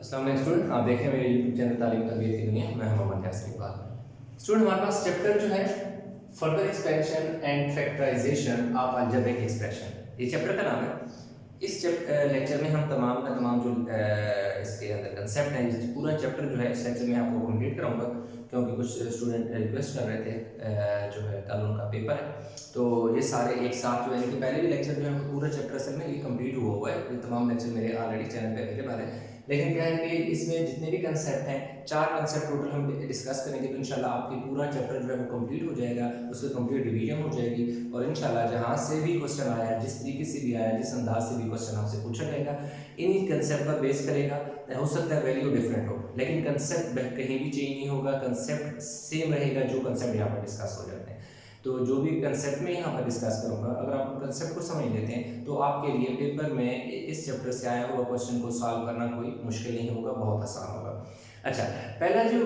अस्सलाम वालेकुम स्टूडेंट, आप देख रहे हैं मेरे यूट्यूब चैनल तालीम तरबियत की दुनिया। मैं मोहम्मद यासिर इकबाल। स्टूडेंट, हमारे पास चैप्टर जो है further expansion and factorisation of algebraic expression, ये चैप्टर का नाम है। इस लेक्चर में हम तमाम का तमाम जो इसके अंदर कंसेप्ट है, इस पूरा चैप्टर जो है इस लेक्चर में आपको कंप्लीट कराऊंगा, क्योंकि कुछ स्टूडेंट रिक्वेस्ट कर रहे थे जो है कल उनका पेपर है, तो ये सारे एक साथ जो है इनके पहले भी लेक्चर जो है पूरा चैप्टर असल में ये कंप्लीट हुआ है। ये तमाम लेक्चर मेरे ऑलरेडी चैनल पे अवेलेबल है, लेकिन क्या है कि इसमें जितने भी कंसेप्ट हैं 4 कंसेप्ट टोटल हम डिस्कस करेंगे, तो इंशाल्लाह आपकी पूरा चैप्टर जो है वो कंप्लीट हो जाएगा, उसकी कंप्लीट रिवीजन हो जाएगी और इंशाल्लाह जहाँ से भी क्वेश्चन आया, जिस तरीके से भी आया, जिस अंदाज से भी क्वेश्चन आपसे पूछा जाएगा, इन्हीं कंसेप्ट पर बेस करेगा। हो सकता है वैल्यू डिफरेंट हो, लेकिन कंसेप्ट कहीं भी चेंज नहीं होगा, कंसेप्ट सेम रहेगा जो कंसेप्ट यहाँ पर डिस्कस हो जाते हैं। तो जो भी कंसेप्ट में यहाँ पर डिस्कस करूँगा, अगर आप कंसेप्ट को समझ लेते हैं तो आपके लिए पेपर में इस चैप्टर से आया हुआ क्वेश्चन को सॉल्व करना कोई मुश्किल नहीं होगा, बहुत आसान होगा। अच्छा, पहला जो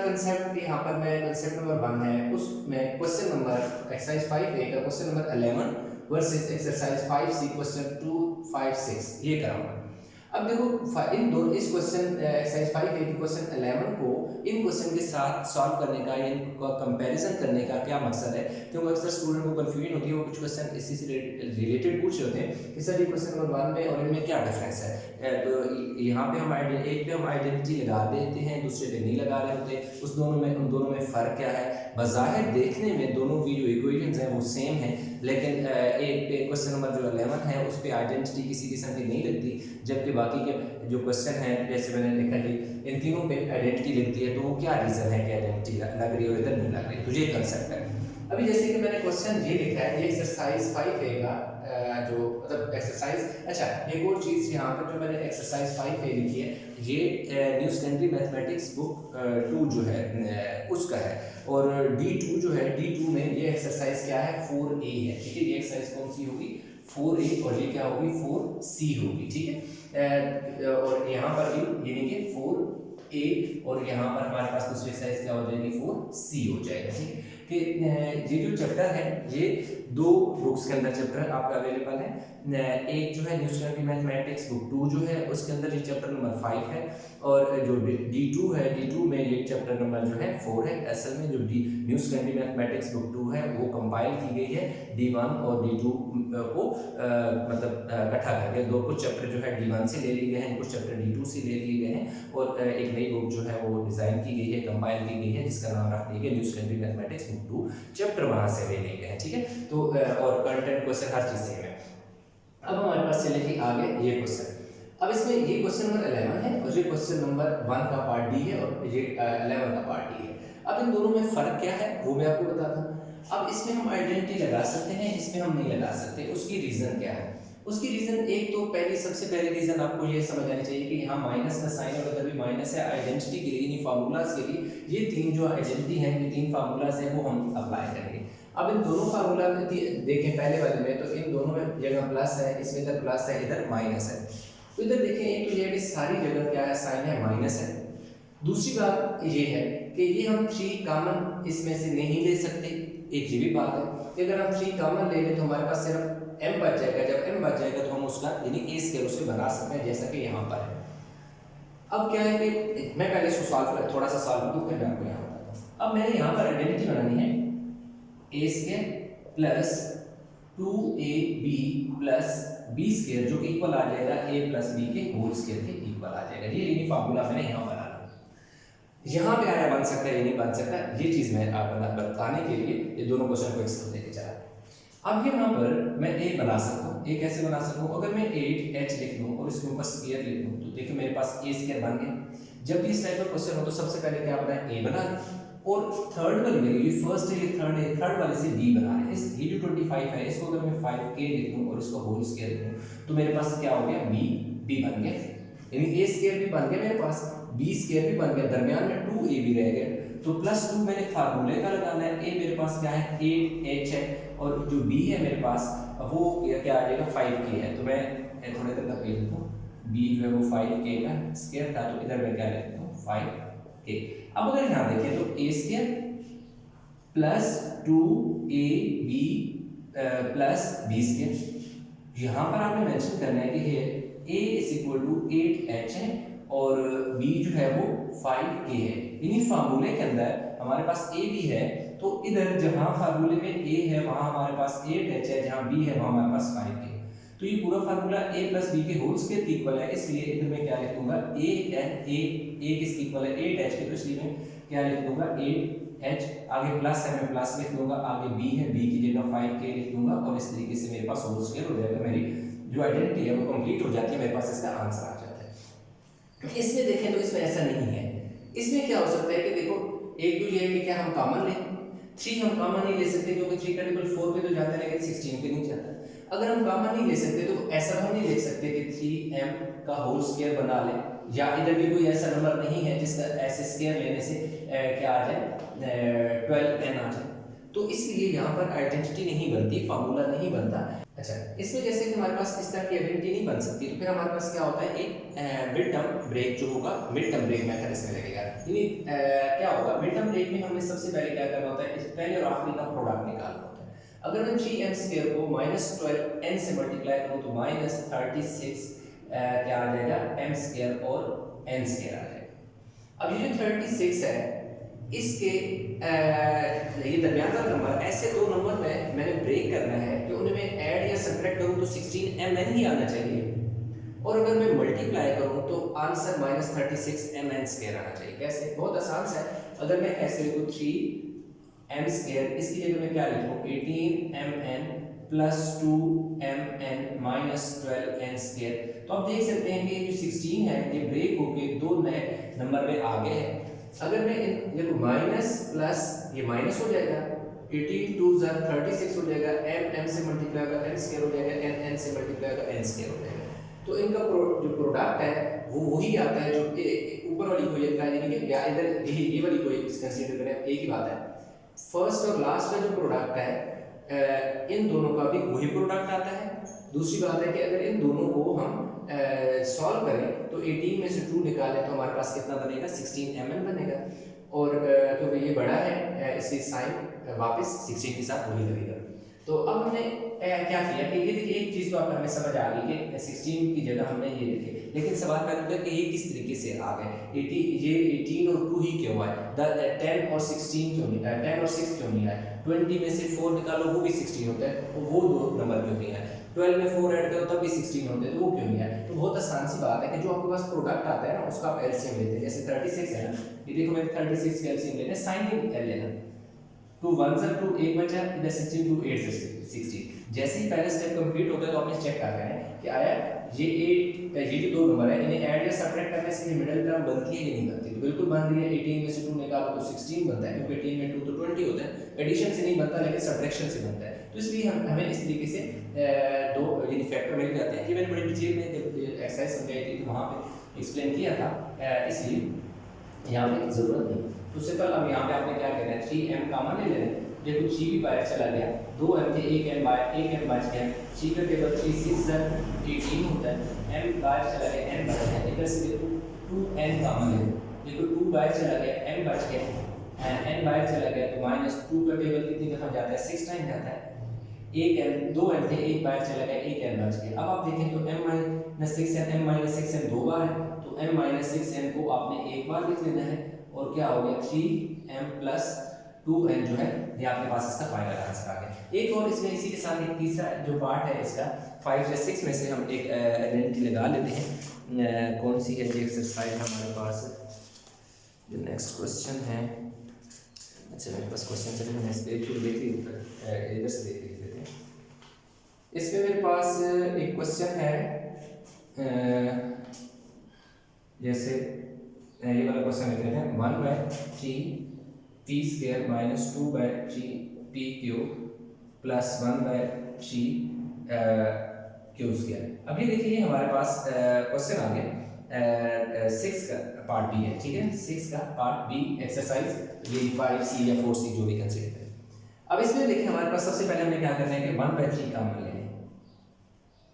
कंसेप्ट यहाँ पर मैं कंसेप्ट नंबर 1 है, उसमें क्वेश्चन नंबर एक्सरसाइज 5A का question number 11 versus exercise 5C question 2, 5, 6 ये कराऊंगा। अब देखो इन दो इस क्वेश्चन एक्सरसाइज 5A के क्वेश्चन 11 को इन क्वेश्चन के साथ सॉल्व करने का या इनका कंपैरिजन करने का क्या मकसद है, क्योंकि अक्सर स्टूडेंट को कंफ्यूजन होती है, वो कुछ क्वेश्चन इसी से रिलेटेड पूछ रहे होते हैं कि सर ये क्वेश्चन नंबर 1 में और इनमें क्या डिफरेंस है। तो यहाँ पे हम एक पे हम आइडेंटिटी लगा देते हैं, दूसरे पे नहीं लगा रहे होते, उन दोनों में फ़र्क क्या है। बज़ाहिर देखने में दोनों की जो इक्वेशंस हैं वो सेम है, लेकिन एक पे क्वेश्चन नंबर जो 11 है उस पर आइडेंटिटी किसी किस्म की नहीं लगती, जबकि बाकी के जो क्वेश्चन है जैसे मैंने लिखा जी इन तीनों पे आइडेंटिटी लगती है, तो वो क्या रीज़न है कि आइडेंटिटी लग रही है और इधर नहीं लग रही, तो ये कंसेप्ट है। अभी जैसे कि मैंने क्वेश्चन ये लिखा है, ये एक्सरसाइज 5A का जो मतलब एक्सरसाइज। अच्छा, एक और चीज़ यहाँ पर जो मैंने एक्सरसाइज 5A लिखी है, ये न्यू सेकेंडरी मैथमेटिक्स बुक 2 जो है उसका है, और D2 जो है, D2 में ये एक्सरसाइज क्या है 4A है, ठीक है। ये एक्सरसाइज कौन सी होगी 4A, और ये क्या होगी 4C होगी, ठीक है। और यहाँ पर भी यानी कि 4A और यहाँ पर हमारे पास दूसरी एक्सरसाइज क्या हो जाएगी 4C हो जाएगा, ठीक है। कि ये जो चैप्टर है ये 2 बुक्स के अंदर चैप्टर आपका अवेलेबल है। एक जो है न्यू सेकेंडरी मैथमेटिक्स बुक 2 जो है उसके अंदर ये चैप्टर नंबर 5 है, और जो D2 है, D2 में ये चैप्टर नंबर जो है 4 है। असल में जो न्यू सेकेंडरी मैथमेटिक्स बुक 2 है वो कंपाइल की गई है D1 और D2 को मतलब इकट्ठा करके, दो कुछ चैप्टर जो है D1 से ले लिए गए हैं, कुछ चैप्टर D2 से ले लिए गए हैं, और एक नई बुक जो है वो डिज़ाइन की गई है, कंपाइल की गई है, जिसका नाम रख दिया गया new secondary mathematics book 2 chapter वहाँ से ले लिए गए हैं, ठीक है। तो और कंटेंट क्वेश्चन हर चीज़ सेम है। अब हमारे पास चले कि आगे ये क्वेश्चन, अब इसमें ये क्वेश्चन नंबर 11 है और ये क्वेश्चन नंबर 1 का पार्ट डी है और ये 11 का पार्ट डी है। अब इन दोनों में फ़र्क क्या है वो मैं आपको बताता हूँ। अब इसमें हम आइडेंटिटी लगा सकते हैं, इसमें हम नहीं लगा सकते। उसकी रीज़न क्या है? उसकी रीज़न एक तो सबसे पहले रीज़न आपको ये समझ आनी चाहिए कि यहाँ माइनस का साइन और उधर भी माइनस है। आइडेंटिटी के लिए, यानी फार्मूलाज के लिए ये 3 जो आइडेंटिटी है, ये 3 फार्मूलाज हैं वो हम अप्लाई करेंगे। अब इन दोनों फार्मूला में देखें पहले वाले में, तो इन दोनों में जगह प्लस है, इसमें इधर प्लस है, इधर माइनस है। तो इधर देखें, एक तो ये है कि सारी जगह क्या है साइन है माइनस है। दूसरी बात ये है कि ये हम 3 कॉमन इसमें से नहीं ले सकते, एक ये भी बात है कि अगर हम 3 कॉमन ले लें तो हमारे पास सिर्फ m बच जाएगा। जब m बच जाएगा तो हम उसका यानी a स्क्वायर उसे बना सकते हैं, जैसा कि यहाँ पर है। अब क्या है कि मैं पहले इसको सॉल्व थोड़ा सा सॉल्व करूँ फिर मैं आपको यहाँ बताता हूँ। अब मैंने यहाँ पर आइडेंटिटी बनानी है a square plus 2ab plus b square, जो कि इक्वल आ जाएगा a प्लस b के होल स्क्वायर के इक्वल आ जाएगा। ये फार्मूला मैंने यहाँ बनाना, यहाँ पे आया बन सकता है ये नहीं बन सकता, ये चीज़ मैं बताने के लिए ये दोनों क्वेश्चन को एक साथ लेके चला। अब यहाँ पर मैं a बना सकता हूँ। a कैसे बना सकता हूँ? अगर मैं 8h लिख दूँ और इसके ऊपर स्क्वायर लिख दूँ तो देखिए मेरे पास a स्क्वायर बन गया। जब भी इस टाइप का क्वेश्चन हो तो सबसे पहले क्या बना है a बना, और थर्ड वाली वैल्यू ये फर्स्ट है, ये थर्ड वाले से b बना रहे हैं। इस ये जो 25 है इसको अगर मैं 5k लिख दूँ और इसको होल स्क्वायर लिख दूँ तो मेरे पास क्या हो गया b बन गया, यानी a स्क्वायर भी बन गया मेरे पास, b स्क्वायर भी बन गया, दरमियान में 2a भी रह गया। तो प्लस 2 मैंने फार्मूले का लगाना है। a मेरे पास क्या है 8h है, और जो b है मेरे पास वो क्या आ जाएगा 5k है। तो मैं थोड़े देर तक लिख दूँ b जो है वो 5k का स्क्वायर था, तो इधर मैं क्या लिखता हूँ 5k। अब अगर यहाँ देखिए तो a square plus 2ab plus b square, यहाँ पर आपने मेंशन करना है कि a is equal to 8h है और b जो है वो 5k है। इन्हीं फार्मूले के अंदर हमारे पास a भी है, तो इधर जहां फार्मूले में a है वहां हमारे पास 8h है, जहां b है वहां हमारे पास 5k है। तो ये पूरा फार्मूला a प्लस b के होल स्क्वायर के इक्वल है, इसलिए इधर मैं क्या लिख दूंगा a किसके इक्वल है 8h के, तो इसलिए मैं क्या लिख दूंगा 8h, आगे प्लस है मैं प्लस लिख दूंगा, आगे b है b की जगह 5k लिख दूंगा, और इस तरीके से मेरे पास होल स्क्वायर हो जाएगा, मेरी जो आइडेंटिटी है वो कंप्लीट हो जाती है, मेरे पास इसका आंसर आ जाता है। इसमें देखें तो इसमें ऐसा नहीं है, इसमें क्या हो सकता है कि देखो एक तो ये है कि क्या हम कॉमन लें, 3 हम कॉमन नहीं ले सकते क्योंकि 3 का टेबल 4 पे तो जाता है लेकिन 16 पे नहीं जाता। अगर हम कॉमन नहीं ले सकते तो ऐसा हम नहीं लिख सकते कि 3m का होल स्क्वायर बना लें, या इधर भी कोई ऐसा नंबर नहीं है जिसका ऐसे स्क्वायर लेने से क्या आ जाए 12n आ जाए, तो इसलिए यहाँ पर आइडेंटिटी नहीं बनती, फार्मूला नहीं बनता। अच्छा, इसमें जैसे कि हमारे पास इस तरह की आइडेंटिटी नहीं बन सकती, तो फिर हमारे पास क्या होता है एक मिड टर्म ब्रेक जो होगा, मिड टर्म ब्रेक मेथड इसमें लगेगा। यानी क्या होगा मिड टर्म ब्रेक में हमें सबसे पहले क्या करना होता है, इस पहले और आखिरी का प्रोडक्ट निकालना होता है। अगर मैं 3m स्क्वायर को -12n से मल्टीप्लाई करूं तो -36 क्या आ जाएगा m स्क्वायर और n स्क्वायर आ जाएगा। अब ये जो 36 है इसके ये दरमियान का नंबर, ऐसे दो नंबर में मैंने ब्रेक करना है कि उन्हें मैं ऐड या सब्ट्रैक्ट करूं तो 16mn ही आना चाहिए, और अगर मैं मल्टीप्लाई करूं तो आंसर -36mn स्क्वायर आना चाहिए। कैसे? बहुत आसान सा है। अगर मैं ऐसे लिखूं 3m स्क्वायर, इसकी जगह मैं क्या लिखूं 18mn plus 2mn minus 12n square, तो आप देख सकते हैं कि ये जो 16 है ये ब्रेक होके दो नए नंबर में आ गए हैं। अगर मैं देखो माइनस प्लस ये माइनस हो जाएगा, 18 2 36 हो जाएगा, m से मल्टीप्लाई होगा n स्क्वायर हो जाएगा, n से मल्टीप्लाई होगा n स्क्वायर हो जाएगा। तो इनका जो प्रोडक्ट है वो वही आता है जो ऊपर वाली कोई का, यानी कि या इधर ये वाली कोई कंसीडर करें, एक ही बात है। फर्स्ट और लास्ट का जो प्रोडक्ट है इन दोनों का भी वही प्रोडक्ट आता है। दूसरी बात है कि अगर इन दोनों को हम सॉल्व करें तो 18 में से 2 निकालें तो हमारे पास कितना बनेगा 16mn बनेगा, और क्योंकि ये बड़ा है इसलिए साइन वापस 16 के साथ वही लगेगा। तो अब हमने क्या किया कि ये देखिए एक चीज़ तो आप हमें समझ आ गई कि 16 की जगह हमने ये लिखे, लेकिन सवाल पैदा होता है कि ये किस तरीके से आ गए, ये 18 और 2 ही क्यों आए, 10 और 16 क्यों नहीं, 10 और 6 क्यों नहीं आए, 20 में से 4 निकालो वो भी 16 होता है, तो वो दो नंबर क्यों नहीं आए, 12 में 4 ऐड करो तब भी 16 होते हैं, तो वो क्यों नहीं आए। तो बहुत आसान सी बात है कि जो आपके पास प्रोडक्ट आता है ना उसका आप एलसीएम लेते हैं। जैसे 36 है ना, ये देखो मैं 36 का एलसीएम लेना है, साइन एल लेना, 2 1 2 1 बचा, इधर 16 2 8 से 16। जैसे ही पहला स्टेप कंप्लीट होता है तो आप चेक कर रहे हैं कि आया ये जो दो नंबर है इन्हें ऐड या सब्ट्रैक्ट करने से ये मिडिल टर्म बनती है कि नहीं बनती, तो बिल्कुल बन रही है। 18 में से 2 निकालो तो 16 बनता है, क्योंकि 18 में 2 तो 20 होता है, एडिशन से नहीं बनता लेकिन सब्ट्रैक्शन से बनता है। तो इसलिए हमें इस तरीके से दो यानी फैक्टर मिल जाते हैं। ये मैंने बड़ी डिटेल में जब एक्सरसाइज समझाई थी तो वहाँ पे एक्सप्लेन किया था, इसलिए यहाँ पे ज़रूरत नहीं। तो सिंपल अब यहाँ पे आपने क्या करना है, 3m कॉमन ले लेना, देखो 3 भी बाहर चला गया, 2m थे 1m बच गया, 3 का टेबल 3 6 18 होता है, m बाहर चला गया, n बच गया, इधर से देखो 2n कॉमन ले, देखो 2 बाहर चला गया, m बच गया, n बाहर चला गया तो -2 का टेबल कितनी दफ़ा जाता है 6 टाइम जाता है, 1m 2m थे 1 बाहर चला गया, 1n बच गया। अब आप देखें तो m 6n दो बार है, तो m 6n को आपने एक बार लिख लेना है, और क्या हो गया 3m प्लस 2n जो है ये आपके पास इसका फाइनल आंसर आ गया। एक और इसमें इसी के साथ एक तीसरा जो पार्ट है इसका 5 या 6 में से हम एक आइडेंटिटी लगा लेते हैं। कौन सी है जो एक्सरसाइज हमारे पास, जो नेक्स्ट क्वेश्चन है, अच्छा मेरे पास क्वेश्चन चले मैं इस पेज को देख लीजिए, इधर से देख लेते हैं। इसमें मेरे पास एक क्वेश्चन है, जैसे ये वाला क्वेश्चन लेते हैं 1/3 p square minus 2/3 p cube plus 1/3 cube square. अब ये देखिए हमारे पास क्वेश्चन आ गया 6 का पार्ट बी है, ठीक है, 6 का पार्ट बी एक्सरसाइज ये 5C या 4C जो भी कंसीडर करें। अब इसमें देखिए हमारे पास सबसे पहले हमें क्या करना है कि 1/3 कॉमन लेना है।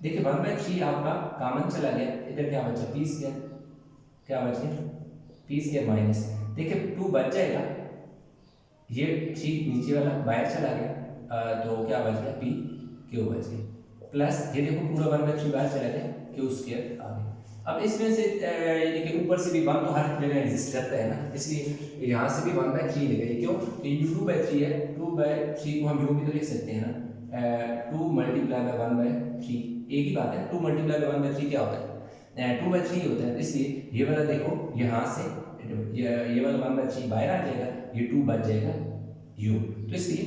देखिए 1/3 आपका कॉमन चला गया, इधर क्या बचा p स्क्वायर, क्या बच गया p स्क्वायर माइनस, देखिए 2 बच जाएगा, ये 3 नीचे वाला बाहर चला गया, तो क्या बच गया p क्यूब बच गया, प्लस ये देखो पूरा 1/3 बाहर चला गया, क्यूब स्क्वायर आ गया। अब इसमें से यानी कि ऊपर से भी 1 तो हर जगह एग्जिस्ट करता है ना, इसलिए यहाँ से भी 1/3 लेगा। क्यों? कि 2/3 है, 2/3 को हम यूँ भी तो लिख सकते हैं ना, 2 मल्टीप्लाई बाय 1/3, एक ही बात है। 2 मल्टीप्लाई बाय 1/3 क्या होता है? 2/3 होता है। इसलिए ये वाला देखो यहाँ से ये वाला 1/3 बाहर आ जाएगा, ये 2 बच जाएगा यू। तो इसलिए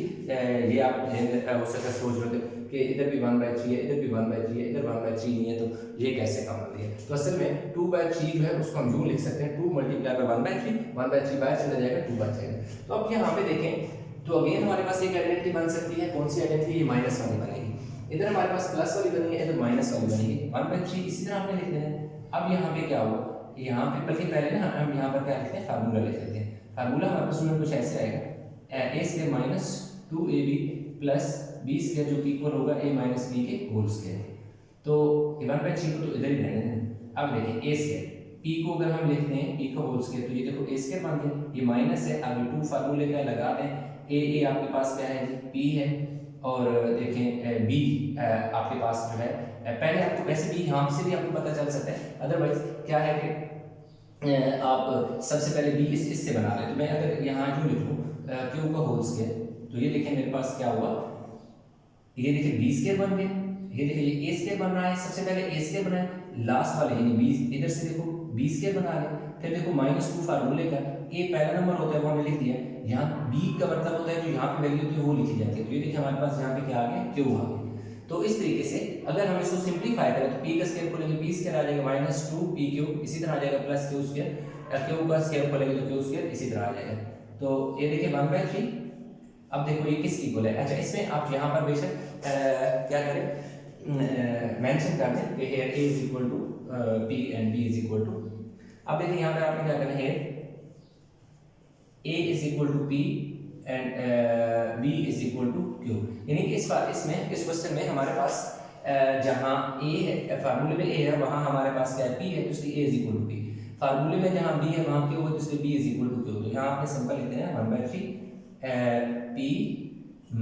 ये आप हो सकता है सोच रहे थे कि इधर भी 1/3 है, इधर भी 1/3 है, इधर 1/3 नहीं है, तो ये कैसे कॉमन दिया? तो असल में 2/3 जो है उसको हम यूँ लिख सकते हैं, 2 मल्टीप्लाई बाय 1/3, 1/3 बाहर चला जाएगा, 2 बच जाएगा। तो अब यहाँ पे देखें तो अगेन हमारे पास एक आइडेंटिटी बन सकती है। कौन सी आइडेंटिटी? ये माइनस वाली बनेगी। इधर हमारे पास प्लस वाली बनी है, इधर माइनस वाली बनेगी। 1/3 इसी तरह आपने लिख देना है। अब यहाँ पे क्या होगा? यहाँ पे बल्कि पहले ना हम यहाँ पर क्या लिखते हैं? फार्मूला लिख लेते हैं। फार्मूला हमारे पास में कुछ ऐसे आएगा, a square minus 2ab plus b square जो कि इक्वल होगा a माइनस b के होल स्क्वायर। तो 1/3 को तो इधर ही रहने दें। अब देखिए a स्क्वायर, p को अगर हम लिखते हैं p का होल स्क्वायर, तो ये देखो a स्क्वायर बन गया, ये माइनस है। अब 2 फार्मूले का लगा दें, a आपके पास क्या है जी? p है, और देखें b आपके पास जो है पहले आपको वैसे भी यहाँ से भी आपको पता चल सकता है, अदरवाइज क्या है कि आप सबसे पहले b इससे बना लें। तो मैं अगर यहाँ क्यों लिख लूँ क्यू का होल स्क्वायर, तो ये देखिए मेरे पास क्या हुआ, ये देखिए बी स्क्वायर बन गया, ये देखिए ये ए स्क्वायर बन रहा है। सबसे पहले ए स्क्वायर बनाया, लास्ट वाले यानी बी, इधर से देखो बी स्क्वायर बना लिया। फिर देखो -2 फार्मूले का ए पहला नंबर होता है वो हमने लिख दिया, यहाँ बी का मतलब होता है जो यहाँ पे वैल्यू होती है वो लिखी जाती है। तो ये देखिए हमारे पास यहाँ पे क्या आ गया? क्यू आ गया। तो इस तरीके से अगर हम इसको सिंप्लीफाई करें तो पी का स्क्वायर खोलेंगे, पी स्क्वायर आ जाएगा -2 पी क्यू, इसी तरह आ जाएगा प्लस क्यू स्क्वायर, क्यू का स्क्वायर खोलेंगे तो क्यू स्क्वायर इसी तरह आ जाएगा। तो ये देखिए 1/3। अब देखो ये किस इक्वल है? अच्छा, इसमें आप यहाँ पर बेशक क्या करें, मेंशन कर दें कि here a is equal to p and b is equal to। अब देखिए यहाँ पे आपने क्या करना है, a is equal to p and b is equal to q। यानी कि इस क्वेश्चन में हमारे पास जहाँ a है, फार्मूले में a है, वहाँ हमारे पास क्या है? p है, तो इसलिए a is equal to p। फार्मूले में जहाँ b है वहाँ q है, तो इसलिए b is equal to q। तो यहाँ आपने सिंपल लिखते हैं 1/3 p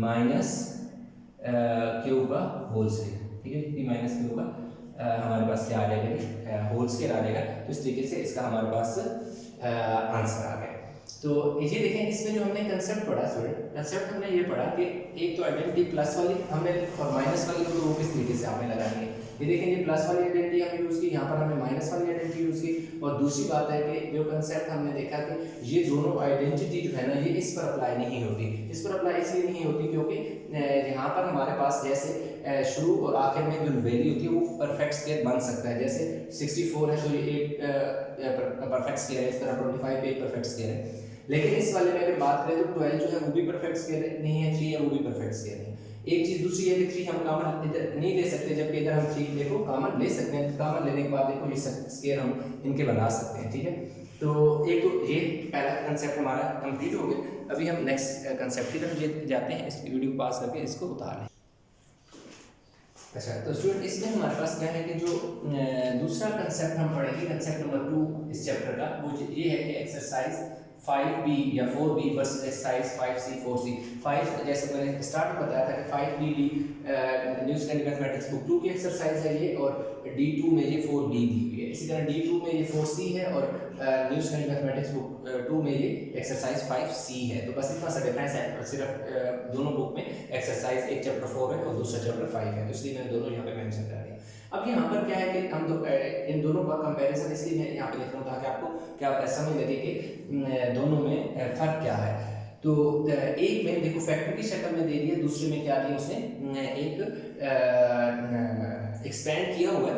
माइनस क्यू का होल स्क्वायर। ठीक है, p माइनस क्यू का हमारे पास क्या आ जाएगा? होल स्क्वायर आ जाएगा। तो इस तरीके से इसका हमारे पास आंसर आ गया। तो ये देखें, इसमें जो हमने कंसेप्ट पढ़ा स्टूडेंट, कंसेप्ट हमने ये पढ़ा कि एक तो आइडेंटिटी प्लस वाली हमने और माइनस वाली, तो वो किस तरीके से आपने लगानी है। ये देखें, ये प्लस वाली आइडेंटिटी हमने यूज़ की, यहाँ पर हमने माइनस वाली आइडेंटिटी यूज़ की। और दूसरी बात है कि जो कंसेप्ट हमने देखा कि ये दोनों आइडेंटिटी जो है ना, ये इस पर अप्लाई नहीं होती। इस पर अप्लाई इसलिए नहीं होती क्योंकि यहाँ पर हमारे पास जैसे शुरू और आखिर में जो वैल्यू होती है वो परफेक्ट स्क्वायर बन सकता है। जैसे 64 है तो ये एक परफेक्ट स्क्वायर है, इस तरह 25 भी एक परफेक्ट स्क्वायर है। लेकिन इस वाले में अगर बात करें तो 12 जो है वो भी परफेक्ट स्क्वायर नहीं है, 3 है वो भी परफेक्ट स्क्वायर है। एक चीज दूसरी है कि 3 हम कॉमन इधर नहीं ले सकते, जबकि इधर हम 3 देखो कॉमन ले सकते हैं। कॉमन लेने के बाद देखो ये स्क्वायर हम इनके बना सकते हैं। ठीक है, तो एक तो ये पहला कंसेप्ट हमारा कंप्लीट हो गया। अभी हम नेक्स्ट कंसेप्ट की तरफ जाते हैं। इस वीडियो को पास करके इसको उतार लें। अच्छा, तो स्टूडेंट इसमें हमारे पास क्या है कि जो दूसरा कंसेप्ट हम पढ़ेंगे, कंसेप्ट नंबर 2 इस चैप्टर का, वो ये है कि एक्सरसाइज 5b या 4b versus exercise 5c 4c। 5 जैसे मैंने स्टार्ट में बताया था कि 5b new standard mathematics book 2 की एक्सरसाइज है ये, और D2 में ये 4b दी हुई है। इसी तरह D2 में ये 4c है, और न्यू स्टैंडर्ड मैथमेटिक्स बुक 2 में ये एक्सरसाइज 5c है। तो बस इतना सा डिफरेंस है, और सिर्फ दोनों बुक में एक्सरसाइज एक चैप्टर 4 है और दूसरा चैप्टर 5 है, तो इसलिए मैंने दोनों यहाँ पे मेंशन कर दिया। अब यहाँ पर क्या है कि हम इन दोनों का कंपैरिजन इसलिए मैं यहाँ पे लिख रहा हूँ ताकि आपको क्या समझ लगे कि दोनों में फ़र्क क्या है। तो एक में देखो फैक्टर की शक्ल में दे दिया, दूसरे में क्या दिया उसने, एक एक्सपेंड किया हुआ है।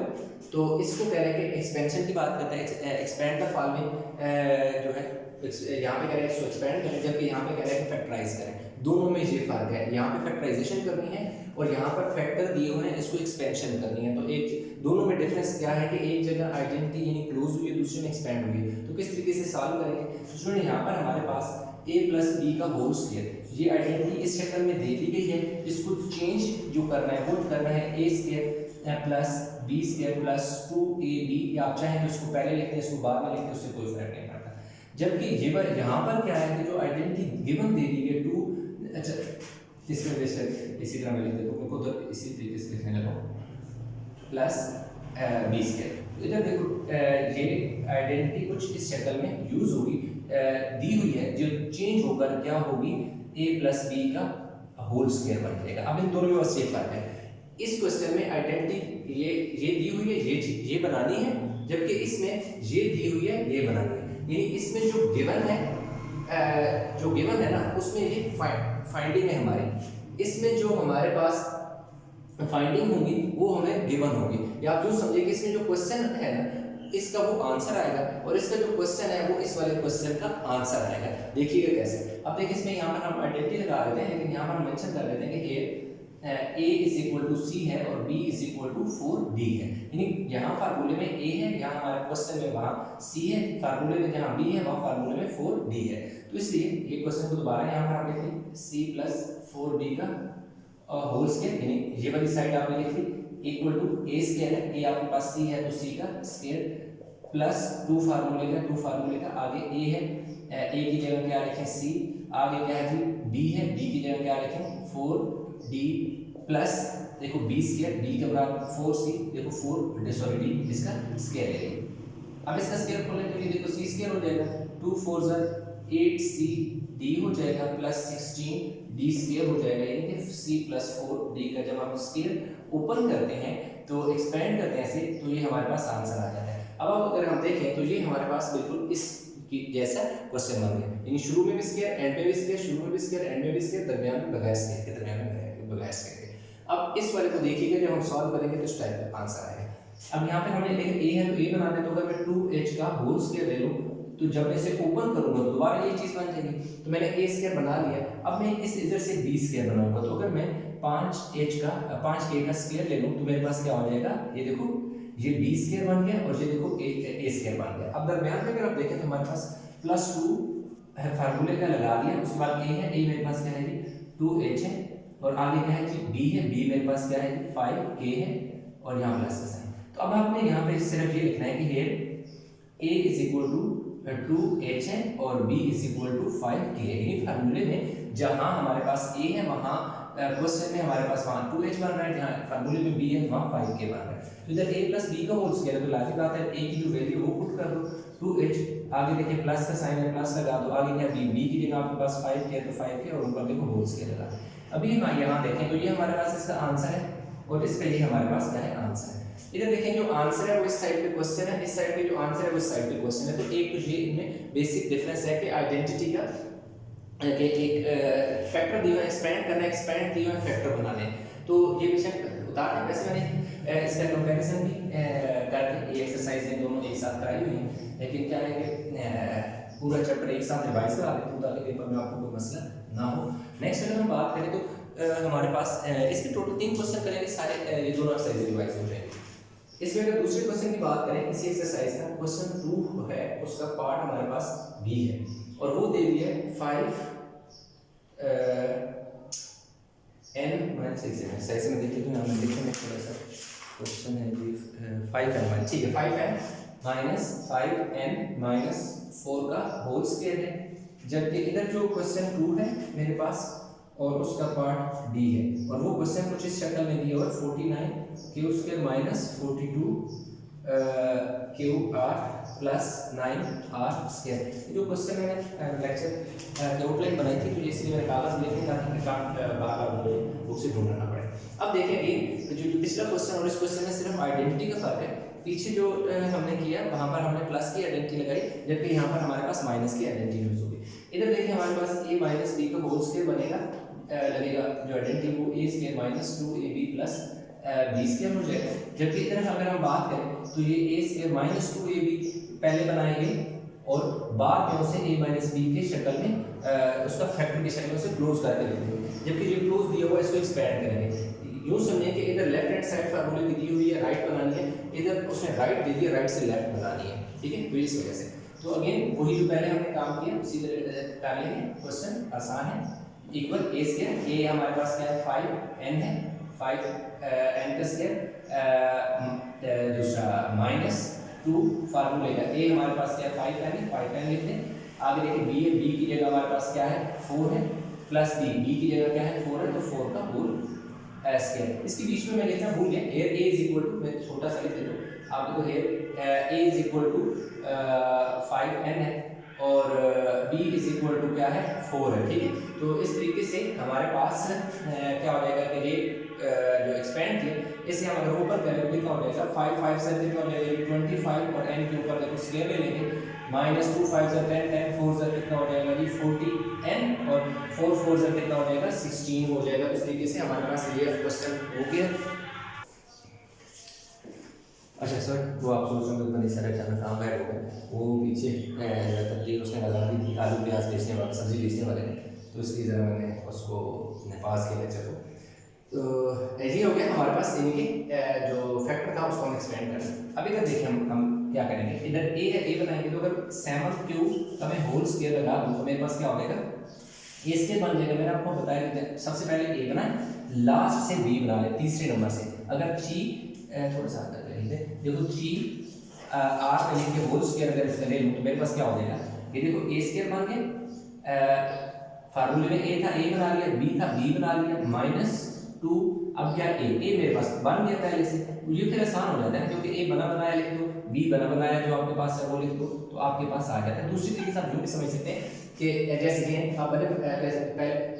तो इसको कह रहे हैं कि एक्सपेंशन की बात करते हैं, एक्सपेंड द फॉलोइंग जो है यहाँ पे कह रहे हैं इसको एक्सपेंड करें, जबकि यहाँ पे कह रहे हैं कि फैक्टराइज करें। दोनों में ये फर्क है, यहाँ पे फैक्टराइजेशन करनी है और यहाँ पर फैक्टर दिए हुए हैं इसको एक्सपेंशन करनी है। तो एक दोनों में डिफरेंस क्या है कि एक जगह आइडेंटिटी यानी क्लोज हुई है, दूसरे में एक्सपेंड हुई है। तो किस तरीके से सॉल्व करेंगे? तो सुनिए, यहाँ पर हमारे पास a प्लस बी का होल स्क्वायर, ये आइडेंटिटी इस शक्ल में दे दी गई है। इसको चेंज जो करना है वो करना है a square plus b square plus 2ab, या आप चाहें तो इसको पहले लिखते हैं इसको बाद में लिखते हैं, उससे कोई फर्क नहीं पड़ता। जबकि यहाँ पर क्या है कि जो आइडेंटिटी गिवन दे दी है 2, अच्छा इसमें बेशक इसी तरह मैं लिख देता हूँ, तो इसी तरीके से लिखने लगा प्लस बी स्क्वायर। तो इधर देखो ये आइडेंटिटी कुछ इस शक्ल में यूज होगी, दी हुई है, जो चेंज होकर क्या होगी, a प्लस बी का होल स्क्वायर बन जाएगा। अब इन दोनों में बस ये फर्क है, इस क्वेश्चन में आइडेंटिटी ये दी हुई है, ये बनानी है, जबकि इसमें ये दी हुई है, ये बनानी है। यानी इसमें जो गिवन है ना, उसमें ये फाइंडिंग है हमारी, इसमें जो हमारे पास फाइंडिंग होगी वो हमें गिवन होगी, या आप यूँ समझिए कि इसमें जो क्वेश्चन है ना, इसका वो आंसर आएगा, और इसका जो क्वेश्चन है वो इस वाले क्वेश्चन का आंसर आएगा। देखिएगा कैसे। अब देखिए इसमें यहाँ पर हम आइडेंटिटी लगा देते हैं, लेकिन यहाँ पर हम मेंशन कर देते हैं कि a इज इक्वल टू सी है और b is equal to 4d है। यानी यहाँ फार्मूले में a है, यहाँ हमारे क्वेश्चन में वहाँ c है, फार्मूले में जहाँ b है वहाँ फार्मूले में 4d है। तो इसलिए ये क्वेश्चन को दोबारा यहाँ पर आप लिखें c प्लस 4d का होल स्क्वायर, यानी ये वाली साइड आपने लिख ली, इक्वल टू a स्क्वायर है, a आपके पास c है तो c का स्क्वायर प्लस 2 फार्मूले का आगे a है, a की जगह क्या लिखें c, आगे क्या है जी b है, b की जगह क्या लिखें 4d प्लस देखो b स्क्वायर, b के बराबर 4c, देखो 4 d इसका स्क्वायर है। अब इसका स्क्वायर खोलें तो ये देखो c स्क्वायर हो जाएगा, 2 4 8c d हो जाएगा प्लस 16 d स्क्वायर हो जाएगा, यानी कि c प्लस 4d का जब हम स्क्वायर ओपन करते हैं तो एक्सपेंड करते हैं ऐसे, तो ये हमारे पास आंसर आ जाता है। अब अगर हम देखें तो ये हमारे पास बिल्कुल इस की जैसा क्वेश्चन बन गया, यानी शुरू में भी स्क्वायर, एंड में भी स्क्वायर, शुरू में भी स्क्वायर, एंड में भी स्क्वायर, दरमियान में बगैर स्क्वायर के, दरमियान में बगैर स्क्वायर के। अब इस वाले को देखिएगा, जब हम सॉल्व करेंगे तो इस टाइप का आंसर आएगा। अब यहाँ पे हमने लेकिन a है तो a बना दे, तो अगर मैं 2h का होल स्क्वायर ले लूँ तो जब मैं इसे ओपन करूंगा तो दोबारा ये चीज बन जाएगी, तो मैंने a स्क्वायर बना लिया। अब मैं इस इधर से b स्क्वायर बनाऊंगा, तो अगर मैं 5k का स्क्वायर ले लूँ तो मेरे पास क्या हो जाएगा, ये देखो ये b स्क्वायर बन गया और ये देखो a स्क्वायर बन गया। अब दरमियान में अगर आप देखें तो हमारे पास प्लस 2 है, फार्मूले का लगा दिया, उसके बाद a है, a मेरे पास क्या है जी 2h है, और आगे क्या है जी b है, b मेरे पास क्या है जी 5k है, और यहाँ प्लस का साइन। तो अब आपने यहाँ पे सिर्फ ये लिखना है कि here a is equal to 2h है और b is equal to 5k है। यानी फार्मूले में जहाँ हमारे पास a है वहाँ क्वेश्चन में हमारे पास वहाँ 2h बन रहा है, जहाँ फार्मूले में b है वहाँ 5k बन रहा है। तो इधर a प्लस b का होल स्क्वायर है, तो लाजिक बात है a की जो वैल्यू वो पुट कर दो, 2h, आगे देखिए प्लस का साइन है, प्लस लगा दो, आगे क्या b की जगह आपके पास 5k है तो 5k, और ऊपर देखो होल स्क्वायर लगा। अभी हम यहाँ देखें तो ये हमारे पास इसका आंसर है, और इसका ये हमारे पास क्या है आंसर है। इधर देखें जो आंसर है वो इस साइड पे क्वेश्चन है, इस साइड पे जो आंसर है वो इस साइड पे क्वेश्चन है। तो एक तो ये इनमें बेसिक डिफरेंस है कि आइडेंटिटी का कि एक फैक्टर दिया है, एक्सपेंड करना है, एक्सपेंड दिया है फैक्टर बनाने, तो ये विषय उतार है। वैसे मैंने इसका कंपैरिजन भी करके ये एक्सरसाइज दोनों एक साथ कराई हुई है, लेकिन क्या है कि पूरा चैप्टर एक साथ रिवाइज करा देते हैं ताकि पेपर में आपको कोई मसला ना हो। नेक्स्ट अगर हम बात करें तो हमारे पास इसके टोटल 3 क्वेश्चन करेंगे, सारे ये दोनों एक्सरसाइज रिवाइज हो जाएंगे। इसमें अगर दूसरे क्वेश्चन की बात करें, इसी एक्सरसाइज का क्वेश्चन 2 है, उसका पार्ट हमारे पास बी है, और वो दे दिया है 5 n - 6 है। सही से मैं देखिए तो यहाँ मैं लिखेंगे थोड़ा सा, क्वेश्चन है जी 5n, ठीक है 5n माइनस 5n माइनस 4 का होल स्क्वायर है, जबकि इधर जो क्वेश्चन 2 है मेरे पास और उसका पार्ट डी है, और वो क्वेश्चन कुछ इस शक्ल में दिया हुआ है 49 q square minus 42 q r plus 9 r square. ये जो क्वेश्चन मैंने लेक्चर की आउटलाइन बनाई थी, तो इसलिए मैंने कागज लिखे ताकि बार-बार मुझे बुक से ढूंढना ना पड़े। अब देखेंगे जो पिछला क्वेश्चन और इस क्वेश्चन में सिर्फ आइडेंटिटी का फर्क है। पीछे जो हमने किया वहाँ पर हमने प्लस की आइडेंटिटी लगाई, जबकि यहाँ पर हमारे पास माइनस की आइडेंटिटी यूज होगी। इधर देखिए हमारे पास a माइनस b का होल स्क्वायर बनेगा, लगेगा जो आइडेंटिटी वो a square minus 2ab plus b square हो जाएगा, जबकि इधर अगर हम बात करें तो ये a स्क्वायर माइनस 2ab पहले बनाएंगे और बाद में उसे a माइनस b के शक्ल में उसका फैक्टर की शक्ल में उसे क्लोज करके लिखेंगे, जबकि जो क्लोज दिया हुआ है इसको एक्सपेंड करेंगे। यूँ समझिए कि इधर लेफ्ट हैंड साइड फार्मूले की दी हुई है, राइट बनानी है, इधर उसने राइट दे दिया, राइट से लेफ्ट बनानी है, ठीक है। तो इस वजह से तो अगेन वही जो पहले हमने काम किया उसी तरह कर लेंगे। क्वेश्चन आसान है, इक्वल a स्क्वायर, a हमारे पास क्या है 5n है, 5n का स्क्वायर, दूसरा माइनस 2 फार्मूले का a हमारे पास क्या है 5n है, 5n लिख दें। आगे देखिए b है, b की जगह हमारे पास क्या है 4 है, प्लस b की जगह क्या है 4 है, तो 4 का होल स्केयर। इसके बीच में मैं लिखना भूल गया, here a is equal to, मैं छोटा सा लिख देता हूँ आप देखो, here a is equal to 5n है और b इज इक्वल टू क्या है 4 है, ठीक है। तो इस तरीके से हमारे पास क्या हो जाएगा कि ये जो एक्सपेंड है इसे हम अगर ऊपर करें तो कितना हो जाएगा 5 5 से कितना हो जाएगा 25 और n के ऊपर देखो स्केयर ले लेंगे, -2 5 से 10 10 4 से कितना हो जाएगा जी 40n और 4 4 से कितना हो जाएगा 16 हो जाएगा। इस तरीके से हमारे पास ये क्वेश्चन हो गया। अच्छा सर, वो आप सोच रहे हो मैंने सर अचानक कहाँ बैठ हो गया, वो पीछे तकरीर उसने लगा दी थी, आलू प्याज बेचने वाले, सब्जी बेचने वाले थे, तो इसकी ज़रा मैंने उसको पास किया लेक्चर को। तो ये हो गया हमारे पास यानी कि जो फैक्टर था उसको हम एक्सपेंड करें। अब इधर देखिए हम क्या करेंगे, इधर a है, a बनाएंगे तो अगर 7 का मैं होल स्क्वायर लगा दूँ तो मेरे पास क्या हो जाएगा, ये स्केयर बन जाएगा। मैंने आपको बताया कि सबसे पहले a बनाए, लास्ट से b बना ले तीसरे नंबर से। अगर 3 थोड़ा सा आगे देखो 3 r में लिख के होल स्क्वायर अगर इसका ले लूँ तो मेरे पास क्या हो जाएगा, ये देखो a स्क्वायर बन गया, फार्मूले में a था a बना लिया, b था b बना लिया, -2 अब क्या a मेरे पास बन गया पहले से, तो ये फिर आसान हो जाता है क्योंकि a बना बनाया लिख दो, b बना बनाया जो आपके पास है वो लिख दो, तो आपके पास आ जाता है। दूसरी तरीके से आप जो भी समझ सकते हैं कि जैसे कि आप पहले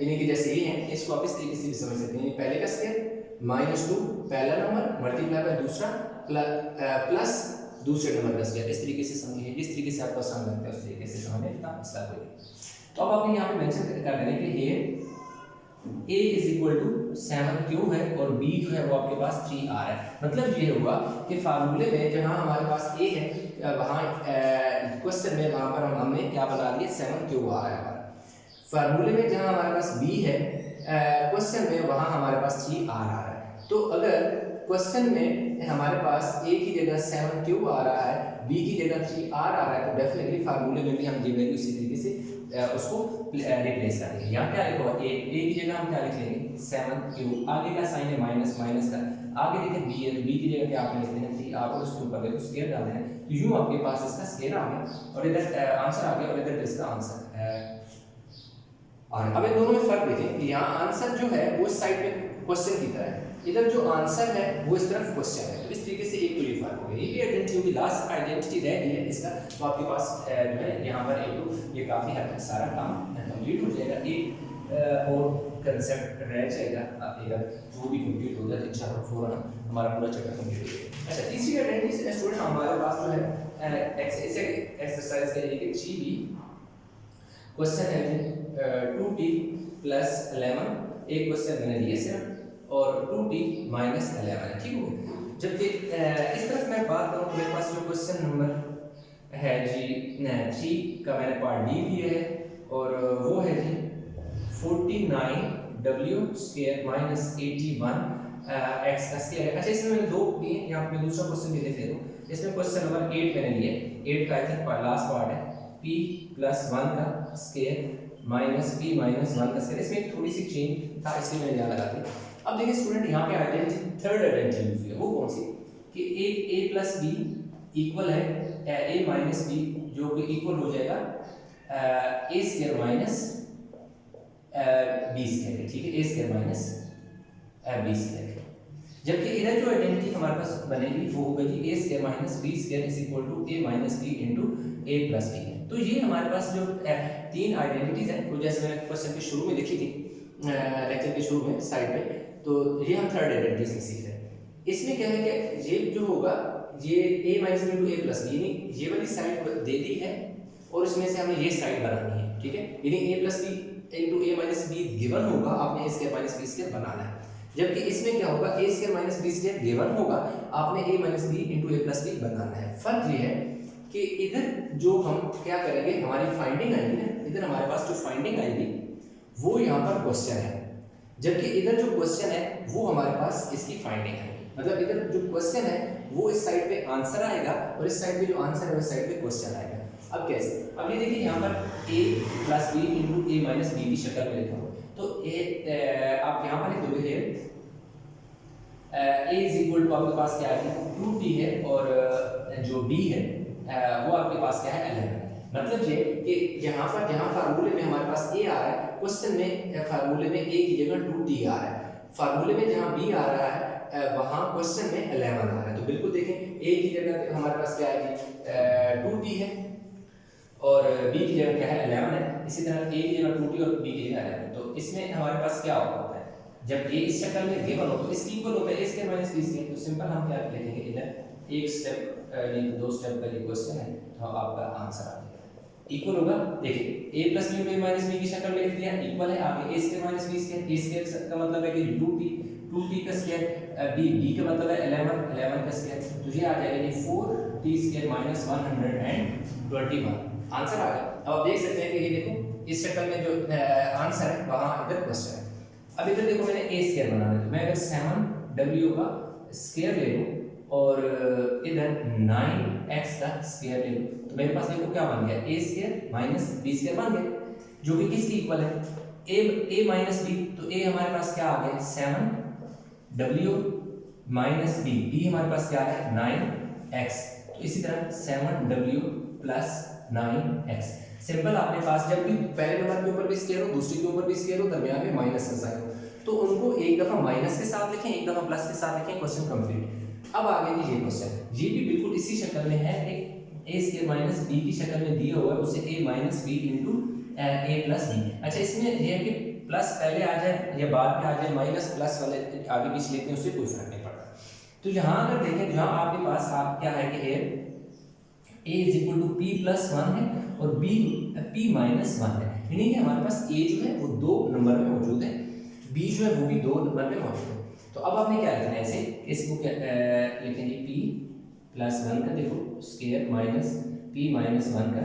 यानी कि जैसे ये है इसको आप इस तरीके से भी समझ सकते हैं, पहले का स्क्वायर -2 पहला नंबर मल्टीप्लाई बाय दूसरा प्लस दूसरे नंबर का स्क्वायर, इस तरीके से समझिए, जिस तरीके से आपको आसान लगता है उस तरीके से समझने का मसला कोई नहीं। तो अब आप यहाँ पे मेंशन कर देंगे कि ये a is equal to 7q है और b जो है वो आपके पास 3r है। मतलब ये होगा कि फार्मूले में जहाँ हमारे पास a है वहाँ क्वेश्चन में वहाँ पर हमने क्या बना दिया 7qr है हमारा। फार्मूले में जहाँ हमारे पास b है क्वेश्चन में वहाँ हमारे पास 3r आ रहा है। तो अगर क्वेश्चन में हमारे पास a की जगह 7q आ रहा है, b की जगह 3r आ रहा है, तो डेफिनेटली फार्मूले में भी हम ये वैल्यू इसी तरीके से उसको रिप्लेस कर देंगे। यहाँ क्या लिखा हुआ a की जगह हम क्या लिख लेंगे 7q, आगे का साइन है माइनस माइनस का, आगे देखें b है तो b की जगह क्या आपने लिख देना 3r और उसके ऊपर देखो स्क्वायर डालना है, तो यूं आपके पास इसका स्क्वायर आ गया और इधर आंसर आ गया और इधर इसका आंसर है। और अब इन दोनों में फर्क देखें, यहाँ आंसर जो है वो इस साइड पे क्वेश्चन की तरह है, इधर जो आंसर है वो इस तरफ क्वेश्चन है, तो इस तरीके से एक तो ये फर्क हो गया। ये भी आइडेंटिटी होगी, लास्ट आइडेंटिटी रह गई है इसका, तो आपके पास जो है यहाँ पर एक तो ये काफ़ी हद तक सारा काम कंप्लीट हो जाएगा, एक और कंसेप्ट रह जाएगा आपका, जो भी कंप्लीट हो जाए इंशाअल्लाह फौरन हमारा पूरा चैप्टर कंप्लीट हो जाएगा। अच्छा, तीसरी आइडेंटिटी स्टूडेंट हमारे पास जो है एक्सरसाइज का ये 3b क्वेश्चन है 2t + 11, एक क्वेश्चन मैंने दिया सिर्फ और 2t - 11 है, ठीक हो। जबकि इस तरफ मैं बात करूँ मेरे पास जो क्वेश्चन नंबर है जी 3 का मैंने पार्ट डी दिया है और वो है जी 49w² - 81 x का स्क्वायर है। अच्छा, इसमें मैंने दो दिए, यहाँ पे दूसरा क्वेश्चन भी देख लेता हूँ। इसमें क्वेश्चन नंबर 8 मैंने लिया, 8 का आई थिंक लास्ट पार्ट है, p + 1 का स्क्वायर - p - 1 का स्क्वायर। इसमें थोड़ी सी चेंज था इसलिए मैंने यहाँ लगा दी। अब देखिए स्टूडेंट, यहाँ पे आइडेंटिटी थर्ड आइडेंटिटी यूज हुई है, वो कौन सी कि a + b इक्वल है a - b, जो कि इक्वल हो जाएगा a² - b², ठीक है, a² - b²। जबकि इधर जो आइडेंटिटी हमारे पास बनेगी वो होगा जी a² - b² = a - b × a + b। तो ये हमारे पास जो तीन आइडेंटिटीज हैं, वो जैसे मैंने क्वेश्चन के शुरू में लिखी थी, लेक्चर के शुरू में साइड पे, तो ये हम थर्ड आइडेंटिटीज में सीख रहे हैं। इसमें क्या है कि ये जो होगा ये a - b × a + b, यानी ये वाली साइड दे दी है और इसमें से हमें ये साइड बनानी है, ठीक है, यानी a + b × a - b given होगा, आपने a² - b² बनाना है। जबकि इसमें क्या होगा a² - b² गिवन होगा, आपने a - b × a + b बनाना है। फर्क ये है कि इधर जो हम क्या करेंगे, हमारी फाइंडिंग आएगी ना, इधर हमारे पास जो फाइंडिंग आएगी वो यहाँ पर क्वेश्चन है, जबकि इधर जो क्वेश्चन है वो हमारे पास इसकी फाइंडिंग है। मतलब इधर जो क्वेश्चन है वो इस साइड पे आंसर आएगा और इस साइड पे जो आंसर है उस साइड पे क्वेश्चन आएगा। अब कैसे, अब ये देखिए यहाँ पर a + b × a - b की शक्ल में लिखा हुआ, तो आप यहाँ पर लिख दोगे a = आपके पास क्या है 2t है और जो b है वो आपके पास क्या है 11 है। मतलब ये कि यहाँ पर जहाँ फार्मूले में हमारे पास a आ रहा है, क्वेश्चन में फार्मूले में a की जगह 2t आ रहा है, फार्मूले में जहाँ बी आ रहा है वहाँ क्वेश्चन में 11 आ रहा है। तो बिल्कुल देखें ए की जगह हमारे पास क्या है जी 2t है और बी की जगह क्या है 11 है। इसी तरह ए की जगह 2t और बी की जगह 11 है। तो इसमें हमारे पास क्या होता है जब ये इस शक्ल में गिवन हो तो इसकी इक्वल होता है a square minus b square. तो सिंपल हम क्या लिखेंगे इधर एक स्टेप ये दो स्टेप का ये क्वेश्चन है तो आपका आंसर आ जाएगा इक्वल होगा। देखिए a plus b minus b की शक्ल में लिख दिया इक्वल है आगे a square minus b square. a square का मतलब है कि 2t का स्क्वायर b का मतलब है 11 का स्क्वायर तो ये आ जाएगा ये 4t स्क्वायर माइनस 121 आंसर आ गया। अब आप देख सकते हैं कि ये देखो इस शक्ल में जो आंसर है वहां इधर क्वेश्चन है। अब इधर देखो मैंने a स्क्वायर बनाना है तो मैं अगर 7w का स्क्वायर ले लूं और इधर 9x का स्क्वायर ले लूं तो मेरे पास देखो क्या बन गया a square minus b square बन गया जो कि किसकी इक्वल है a माइनस b। तो a हमारे पास क्या आ गया 7w माइनस b हमारे पास क्या है 9x। तो इसी तरह 7w प्लस 9x। सिंपल आपके पास जब भी पहले नंबर के ऊपर भी स्क्वायर हो दूसरे के ऊपर भी स्क्वायर हो दरमियान में माइनस का साइन हो तो उनको एक दफा माइनस के साथ लिखें एक दफा प्लस के साथ लिखें क्वेश्चन कंप्लीट। अब आगे जी ये क्वेश्चन ये भी बिल्कुल इसी शक्ल में है एक a स्क्वायर माइनस b की शक्ल में दिया हुआ है उसे a minus b into a plus b। अच्छा इसमें यह है कि प्लस पहले आ जाए या बाद में आ जाए माइनस प्लस वाले आगे पीछे लेते हैं उससे कोई फर्क नहीं पड़ता। तो यहाँ अगर देखें जहाँ आपके पास आप क्या है कि a is equal to p plus 1 है और b p माइनस 1 है यानी कि हमारे पास a जो है वो दो नंबर में मौजूद है b जो है वो भी दो नंबर में मौजूद है। तो अब आपने क्या लिखना है ऐसे इसको क्या लिखेंगे p प्लस 1 का देखो स्क्वायर माइनस p माइनस 1 का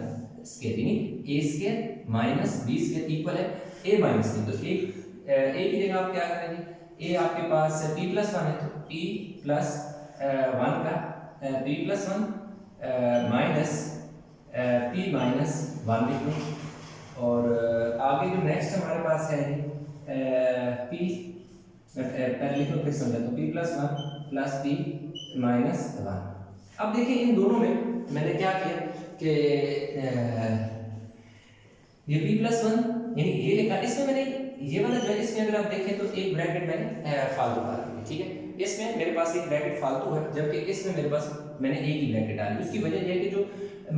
स्क्वायर यानी a square minus b square equal है a माइनस b। तो a की जगह आप क्या करेंगे a आपके पास p प्लस 1 है तो p प्लस 1 का p plus 1 minus p minus 1 लिख लो और आगे जो नेक्स्ट हमारे पास है p पहले लिख लो फिर समझा तो p plus 1 plus p minus 1। अब देखिए इन दोनों में मैंने क्या किया कि ये p प्लस 1 यानी ये लिखा इसमें मैंने ये वाला जो है इसमें अगर आप देखें तो एक ब्रैकेट मैंने फालतू डाली है ठीक है। इसमें मेरे पास एक ब्रैकेट फालतू है जबकि इसमें मेरे पास मैंने एक ही ब्रैकेट डाली। उसकी वजह यह है कि जो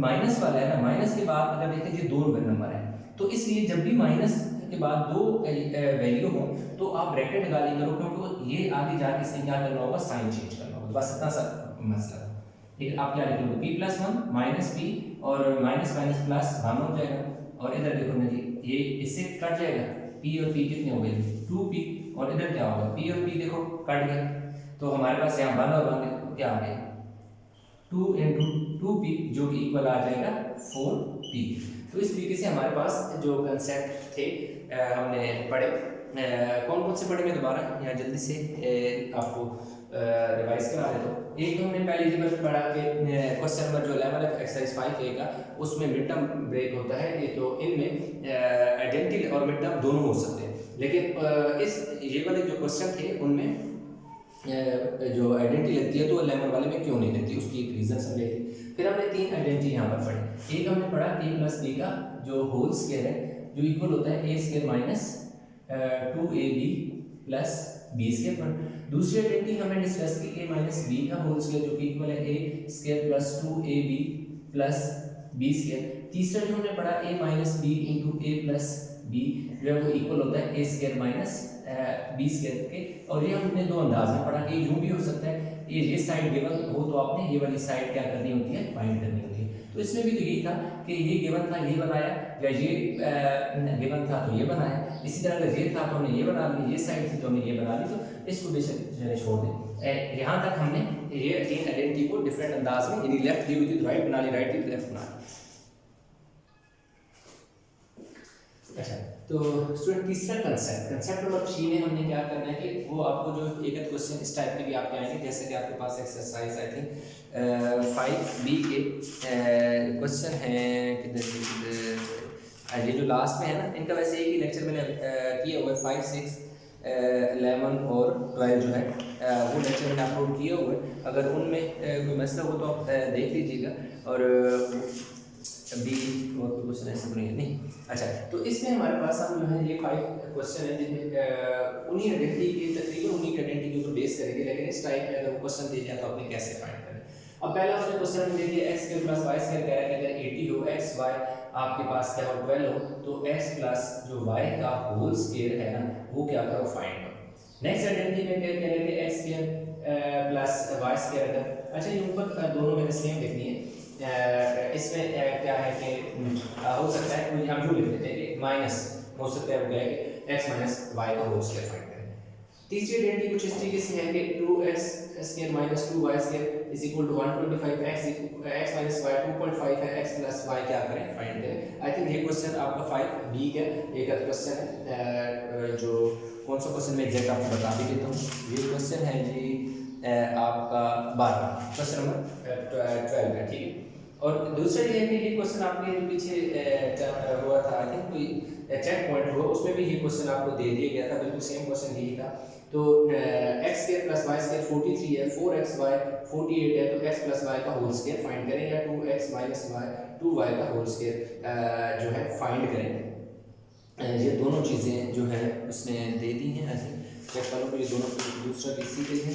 माइनस वाला है ना माइनस के बाद अगर देखें ये दो नंबर है तो इसलिए जब भी माइनस के बाद दो वैल्यू हो तो आप ब्रैकेट निकाली करो क्योंकि ये आगे जाके इसमें क्या करना होगा साइन चेंज करना होगा बस इतना सा मसला है। ठीक आप क्या लिखोगे p प्लस 1 माइनस p और माइनस माइनस प्लस 1 हो जाएगा और इधर देखो ना जी ये इससे कट जाएगा p और p कितने हो गए 2p और इधर क्या होगा p और p देखो कट गए तो हमारे पास यहाँ 1 और 1 क्या आ गया 2 इंटू 2p जो कि इक्वल आ जाएगा 4p। तो इस तरीके से हमारे पास जो कंसेप्ट थे हमने पढ़े कौन कौन से पढ़े मैं दोबारा यहाँ जल्दी से आपको रिवाइज करा देता हूँ। एक तो हमने पहले जब पढ़ा कि क्वेश्चन नंबर जो 11 है एक्सरसाइज 5A का उसमें मिड टर्म ब्रेक होता है ये तो इनमें आइडेंटिटी और मिड टर्म दोनों हो सकते हैं लेकिन इस ये वाले जो क्वेश्चन थे उनमें जो आइडेंटिटी लगती है तो 11 वाले में क्यों नहीं लगती उसकी एक रीजन सब लेते। फिर हमने तीन आइडेंटिटी यहाँ पर पढ़ी। एक हमने पढ़ा a प्लस b का जो होल स्क्वायर है जो इक्वल होता है a square minus 2ab plus b square पर। दूसरी आइडेंटिटी हमने डिस्कस की a माइनस b का होल स्क्वायर जो कि इक्वल है a square plus 2ab plus b square. तीसरा जो हमने पढ़ा a minus b into a plus b जो है वो इक्वल होता है a square minus b square के। और ये हमने दो अंदाज में पढ़ा कि यूं भी हो सकता है ये साइड गिवन हो तो आपने ये वाली साइड क्या करनी होती है फाइंड करनी होती है। तो इसमें भी तो यही था कि ये गिवन था ये बनाया या ये गिवन था तो ये बनाया। इसी तरह अगर ये था तो हमने ये बना लिया ये साइड थी तो हमने ये बना ली तो इसको बेशक छोड़ दें। यहाँ तक हमने ये तीन आइडेंटिटी को डिफरेंट अंदाज में यानी लेफ्ट दी हुई थी तो राइट बना ली राइट दी तो लेफ्ट बना ली। अच्छा तो स्टूडेंट तीसरा कंसेप्ट नंबर 3 में हमने क्या करना है कि वो आपको जो एक क्वेश्चन इस टाइप के भी आपके आएंगे जैसे कि आपके पास एक्सरसाइज आई थिंक 5B के क्वेश्चन हैं किधर ये जो लास्ट में है ना इनका वैसे एक ही लेक्चर मैंने किया हुआ है 5, 6, 11 और 12 जो है वो लेक्चर मैंने अपलोड किया हुआ है। अगर उनमें कोई मसला हो तो आप देख लीजिएगा। और बी और कोई क्वेश्चन ऐसे तो नहीं। अच्छा, तो इसमें हमारे पास हम जो है ये 5 क्वेश्चन है जिनमें उन्हीं आइडेंटिटी के तकरीबन उन्हीं के आइडेंटिटी के ऊपर बेस करेंगे, लेकिन इस टाइप में अगर वो क्वेश्चन दे दिया तो आपने कैसे फाइंड करना है। अब पहला उसने क्वेश्चन में दे दिया x square plus y square कह रहा है कि अगर 80 हो x y आपके पास क्या हो 12 हो तो x प्लस जो y का होल स्क्वायर है ना वो क्या करो फाइंड करो। नेक्स्ट आइडेंटिटी में क्या कह रहे थे x square plus y square अगर, अच्छा ये ऊपर दोनों में सेम लिखनी है। इसमें क्या है कि हो सकता है कोई हम जो लिख देते हैं कि माइनस हो सकता है वो क्या है कि x माइनस y का होल स्क्वायर फाइंड करें। तीसरी आइडेंटिटी कुछ इस तरीके से है कि 2x square minus 2y square is equal to 125 x minus y 2.5 है x प्लस y क्या करें फाइंड करें। आई थिंक ये क्वेश्चन आपका 5 बी का एक क्वेश्चन है जो कौन सा क्वेश्चन मैं एग्जैक्ट आपको बता भी देता हूँ। ये क्वेश्चन है जी आपका 12 क्वेश्चन नंबर 12 का, ठीक है। और दूसरा ये है कि ये क्वेश्चन आपके जो पीछे हुआ था आई थिंक कोई चेक पॉइंट हुआ उसमें भी ये क्वेश्चन आपको दे दिया गया था, बिल्कुल सेम क्वेश्चन यही था। तो x square plus y square 43 है, 4xy 48 है, तो x प्लस y का होल स्क्वायर फाइंड करें या 2x माइनस y 2y का होल स्क्वायर जो है फाइंड करें। ये दोनों चीज़ें जो है उसने दे दी हैं। ऐसे चेक करो तो ये दोनों दूसरा भी इसी के है।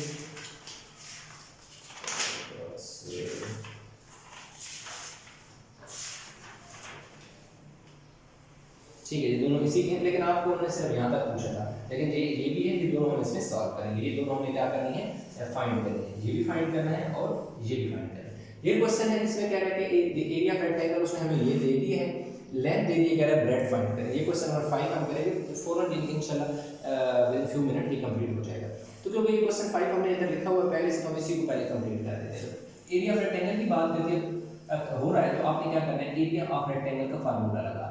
ठीक है, ये दोनों इसी के हैं, लेकिन आपको उन्होंने सिर्फ यहाँ तक पूछा था, लेकिन ये भी है कि दोनों हम इसमें सॉल्व करेंगे। ये दोनों हमें क्या करनी है फाइंड करनी है, ये भी फाइंड करना है और ये भी फाइंड करना है। ये क्वेश्चन है जिसमें कह रहा है कि एरिया ऑफ रेक्टेंगल उसने हमें ये दे दी है, लेंथ दे दी है, कह रहा है ब्रेड फाइंड करें। ये क्वेश्चन नंबर 5 हम करेंगे फौरन इंशाल्लाह विद फ्यू मिनट ये कंप्लीट हो जाएगा। तो क्योंकि ये क्वेश्चन 5 हमने इधर लिखा हुआ है पहले से, तो हम इसी को पहले कंप्लीट कर देते हैं। एरिया ऑफ रेक्टेंगल की बात करके हो रहा है तो आपने क्या करना है एरिया ऑफ रेक्टेंगल का फार्मूला लगा।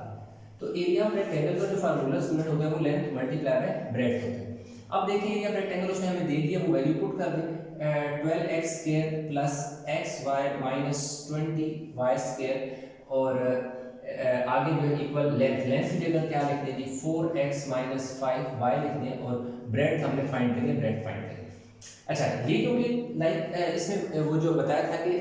तो एरिया ऑफ रेक्टेंगल का जो फार्मूला स्टूडेंट होता है वो लेंथ मल्टीप्लाई बाय ब्रेड्थ होता है। अब देखिए एरिया ऑफ रेक्टेंगल उसने हमें दे दिया, वो वैल्यू पुट कर दें 12x square plus xy minus 20y square और आगे जो है इक्वल लेंथ की जगह क्या लिख दें जी 4x माइनस 5y लिख दें और ब्रेड्थ हमने फाइंड करनी है, ब्रेड्थ फाइंड करनी है। अच्छा, ये क्योंकि लाइक इसमें वो जो बताया था कि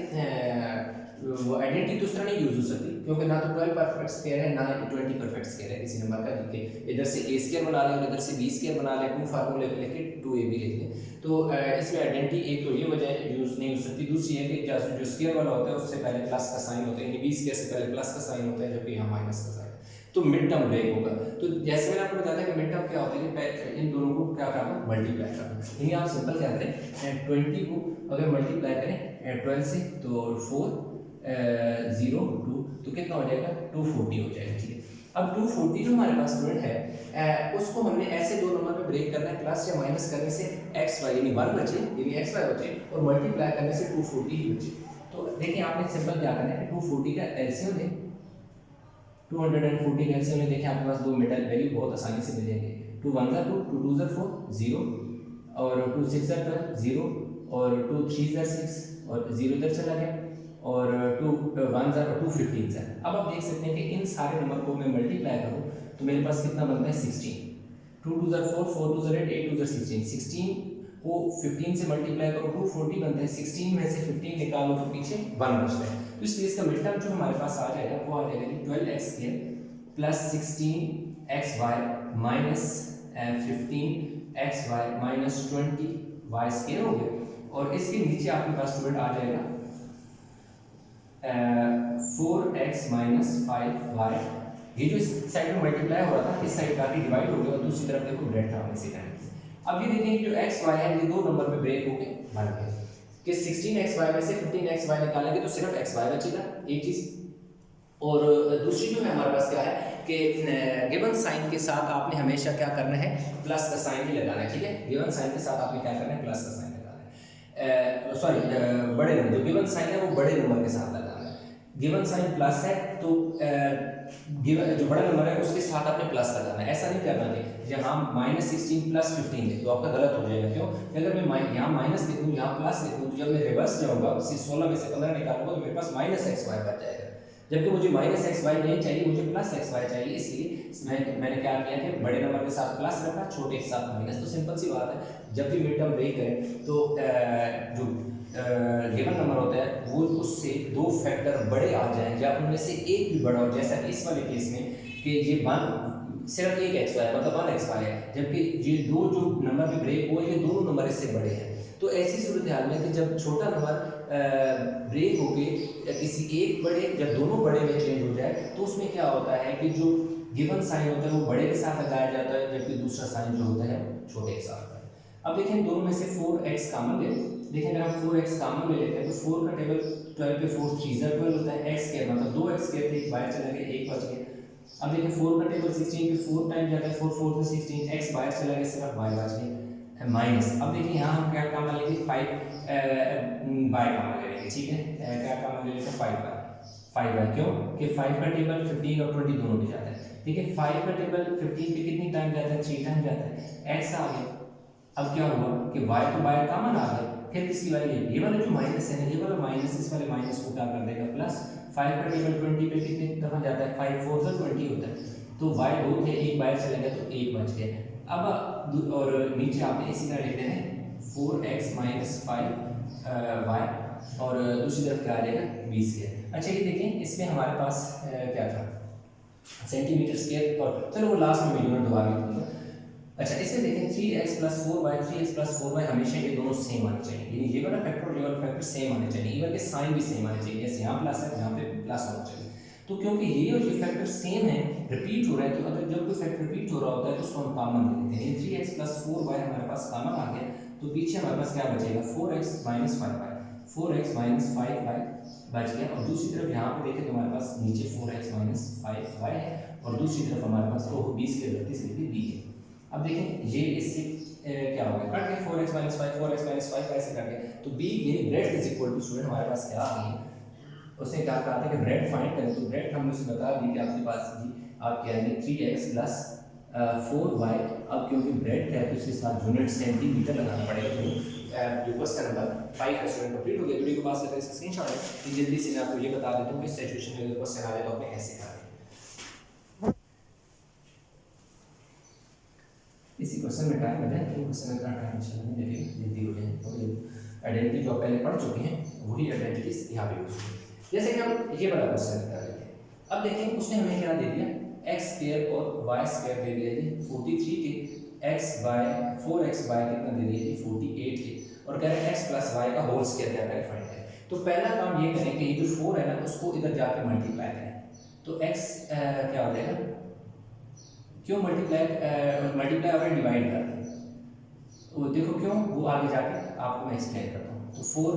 वो आइडेंटिटी तो उस तरह नहीं यूज हो सकती क्योंकि ना तो 12 परफेक्ट स्क्वायर है ना 20 परफेक्ट स्क्वायर है किसी नंबर का, लिख इधर से a स्क्वायर बना लें और इधर से b स्क्वायर बना लें, टू फार्मूले पे लेके 2ab लिख लें। तो इसमें आइडेंटिटी एक तो ये वजह यूज नहीं हो सकती, दूसरी है कि जो स्क्वायर वाला होता है उससे पहले प्लस का साइन होता है, यानी b स्क्वायर से पहले प्लस का साइन होता है जबकि यहाँ माइनस का साइन, तो मिड टर्म ब्रेक होगा। तो जैसे मैंने आपको बताया था कि मिड टर्म क्या होता है कि इन दोनों को क्या करना मल्टीप्लाई करना, यानी आप सिंपल क्या करें 20 को अगर मल्टीप्लाई करें 12 से तो 4 0 2 तो कितना हो जाएगा 240 हो जाएगा, ठीक है। अब 240 जो हमारे पास स्टूडेंट है उसको हमने ऐसे दो नंबर में ब्रेक करना है, प्लस या माइनस करने से x y यानी 1 बचे यानी x y बचे और मल्टीप्लाई करने से 240 ही बचे। तो देखिए आपने सिंपल क्या करना है 240 का एलसीएम लें, 240 का एलसीएम लें, देखिए आपके पास दो मेटल वैल्यू बहुत आसानी से मिल जाएंगे। 2 1 2 2 2 4 0 और 2 6 12 0 और 2 3 6 और 0 इधर चला गया और 2 1 2 15 है। अब आप देख सकते हैं कि इन सारे नंबर को मैं मल्टीप्लाई करूं तो मेरे पास कितना बनता है 16, 2 2 4 4 2 8 8 2 16, 16 को 15 से मल्टीप्लाई करो 240 बनता है, 16 में से 15 निकालो तो पीछे 1 बचता है। तो इसलिए इसका मिड टर्म जो हमारे पास आ जाएगा वो आ जाएगा 12x square plus 16xy minus 15xy minus 20y square हो गया और इसके नीचे आपके पास स्टूडेंट आ जाएगा 4x माइनस 5y। ये जो इस साइड में मल्टीप्लाई हो रहा था इस साइड का डिवाइड हो गया और दूसरी तरफ देखो ब्रेड था इसी तरह। अब ये देखेंगे जो x y है ये दो नंबर में ब्रेक हो गए बन गए कि 16xy में से 15xy निकालेंगे तो सिर्फ xy बचेगा एक चीज, और दूसरी जो है हमारे पास क्या है कि गिवन साइन के साथ आपने हमेशा क्या करना है प्लस का साइन ही लगाना है, ठीक है। गिवन साइन के साथ आपने क्या करना है प्लस का साइन लगाना है, सॉरी बड़े नंबर जो गिवन साइन है वो बड़े नंबर के साथ लगाना है। गिवन साइन प्लस है तो गिवन जो बड़ा नंबर है उसके साथ आपने प्लस लगाना है, ऐसा नहीं करना है जहाँ -16 प्लस 15 है तो आपका गलत हो जाएगा। क्यों? अगर मैं यहाँ माइनस लिख दूँ यहाँ प्लस लिख दूँ तो जब मैं रिवर्स जाऊँगा 16 में से 15 निकालूंगा तो मेरे पास -xy बच जाएगा, जबकि मुझे -xy नहीं चाहिए, मुझे +xy चाहिए। इसलिए मैंने क्या किया कि बड़े नंबर के साथ प्लस रखा छोटे के साथ माइनस। तो सिंपल सी बात है जब भी मिड टर्म ब्रेक करें तो जो गिवन नंबर होता है वो उससे दो फैक्टर बड़े आ जाएं या उनमें से एक भी बड़ा हो, जैसा इस वाले केस में कि ये वन सिर्फ एक एक्स वाई मतलब 1xy है, जबकि ये दो जो नंबर में ब्रेक हुआ ये दोनों नंबर इससे बड़े हैं। तो ऐसी सूरत हाल में कि जब छोटा नंबर ब्रेक होके किसी एक बड़े जब दोनों बड़े में चेंज हो जाए तो उसमें क्या होता है कि जो गिवन साइन होता है वो बड़े के साथ लगाया जाता है, जबकि दूसरा साइन जो होता है छोटे के साथ होता है। अब देखें दोनों में से 4x कॉमन ले, देखें अगर हम 4x कॉमन ले लेते हैं तो 4 का टेबल 12 पे 4 3 12 होता है, x स्क्वायर मतलब 2x स्क्वायर थे, एक बाहर चला गया एक बच गया। अब देखें 4 का टेबल 16 पे 4 टाइम जाता है, 4 4 से 16, x बाहर चला गया सिर्फ y बच गया माइनस। अब देखिए यहाँ हम क्या कॉमन लेंगे 5 y कॉमन ले लेंगे, ठीक है, क्या कॉमन ले लेते हैं 5y क्यों कि 5 का टेबल 15 और 20 दोनों पे जाता है, ठीक है। 5 का टेबल 15 पे कितनी टाइम जाता है 3 टाइम जाता है, x आ गया। अब क्या हुआ कि y तो बाय कॉमन आ गया, फिर किसकी वैल्यू ये वाला जो माइनस है ना ये वाला माइनस इस वाले माइनस को क्या कर देगा प्लस। 5 का टेबल 20 पे कितने दफा जाता है 5 4 से 20 होता है, तो y दो थे एक बाहर चला गया तो एक बच गया। अब और नीचे आपने इसी तरह लिख देना है 4x माइनस 5y और दूसरी तरफ क्या आ जाएगा 20 है। अच्छा ये देखें इसमें हमारे पास क्या था सेंटीमीटर स्क्वायर, और चलो वो लास्ट में यूनिट दोबारा लिख दूंगा। अच्छा इसमें देखें 3x + 4y 3x + 4y हमेशा ये दोनों सेम आने चाहिए, यानी ये वाला फैक्टर और ये वाला फैक्टर सेम आने चाहिए, इवन के साइन भी सेम आने चाहिए, जैसे यहाँ प्लस है यहाँ पे प्लस होना चाहिए। तो क्योंकि ये और ये फैक्टर सेम है रिपीट हो रहा है, तो अगर जब कोई फैक्टर रिपीट हो रहा होता है तो उसको हम कॉमन ले लेते हैं। 3x + 4y हमारे पास कॉमन आ गया, तो पीछे हमारे पास क्या बचेगा 4x - 5y 4x - 5y बच गया। और दूसरी तरफ यहाँ पे देखें तो हमारे पास नीचे 4x - 5y है और दूसरी तरफ हमारे पास 20 के 32 लिखी b है। अब देखें ये इससे क्या हो गया कट गया 4x - 5 4x - 5 कैसे कट गया, तो b यानी breadth is equal to student हमारे पास क्या आ गई उसने क्या कहा था कि ब्रेड फाइंड करें, तो ब्रेड हमने उसे बता दी कि आपके पास जी आप क्या है 3x + 4y। अब क्योंकि ब्रेड है तो इसके साथ यूनिट सेंटीमीटर लगाना पड़ेगा। तो जो क्वेश्चन नंबर 5 का स्टूडेंट कंप्लीट हो गया। वीडियो के पास अगर इसका स्क्रीनशॉट है तो जल्दी से मैं आपको ये बता देता हूँ कि इस सिचुएशन में अगर क्वेश्चन आ जाए तो आपने ऐसे करना है। इसी क्वेश्चन में टाइम लगा है, क्वेश्चन में टाइम नहीं लगेगा, जल्दी हो जाए। तो आइडेंटिटी जो आप पहले पढ़ चुके हैं वही आइडेंटिटीज यहाँ पे यूज होगी। जैसे कि हम ये वाला क्वेश्चन कर लेते हैं। अब देखिए उसने हमें क्या दे दिया x² और y² दे दिया जी 43 के,4xy कितना दे दिया जी 48 के, और कह रहे हैं x + y का होल स्क्वायर क्या करें फाइंड करें। तो पहला काम ये करें कि ये जो 4 है ना उसको इधर जाके मल्टीप्लाई करें, तो x क्या हो जाएगा क्यों मल्टीप्लाई और डिवाइड कर दें, तो देखो क्यों वो आगे जाके आपको मैं एक्सप्लेन करता हूँ। तो 4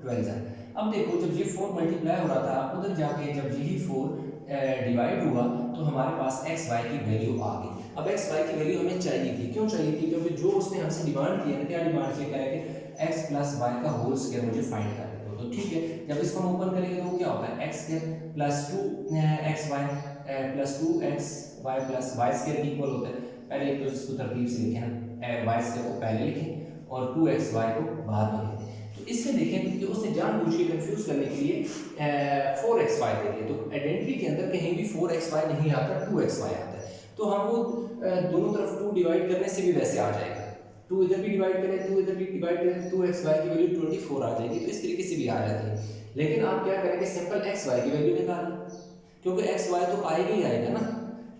12 है। अब देखो जब ये 4 मल्टीप्लाई हो रहा था उधर जाके जब यही 4 डिवाइड हुआ तो हमारे पास x y की वैल्यू आ गई। अब x y की वैल्यू हमें चाहिए थी, क्यों चाहिए थी क्योंकि जो उसने हमसे डिमांड किया ना, क्या डिमांड किया कह रहे कि x + y का होल स्क्वायर मुझे फाइंड कर दो। तो ठीक है जब इसको हम ओपन करेंगे तो क्या होता है x² + 2xy + 2xy + y² equal होता है। पहले एक तो इसको तरतीब से लिखें ना, y² को पहले लिखें और 2xy को बाद में लिखें। तो इसमें देखें कि उसने जानबूझ के कंफ्यूज करने के लिए 4xy दे दिए, तो आइडेंटिटी के अंदर कहीं भी 4xy नहीं आता 2xy आता है। तो हम वो दोनों तरफ 2 डिवाइड करने से भी वैसे आ जाएगा, 2 इधर भी डिवाइड करें 2 इधर भी डिवाइड करें 2xy की वैल्यू 24 आ जाएगी। तो इस तरीके से भी आ जाती है, लेकिन आप क्या करेंगे सिंपल xy की वैल्यू निकालें, क्योंकि xy तो आएगा ही आएगा ना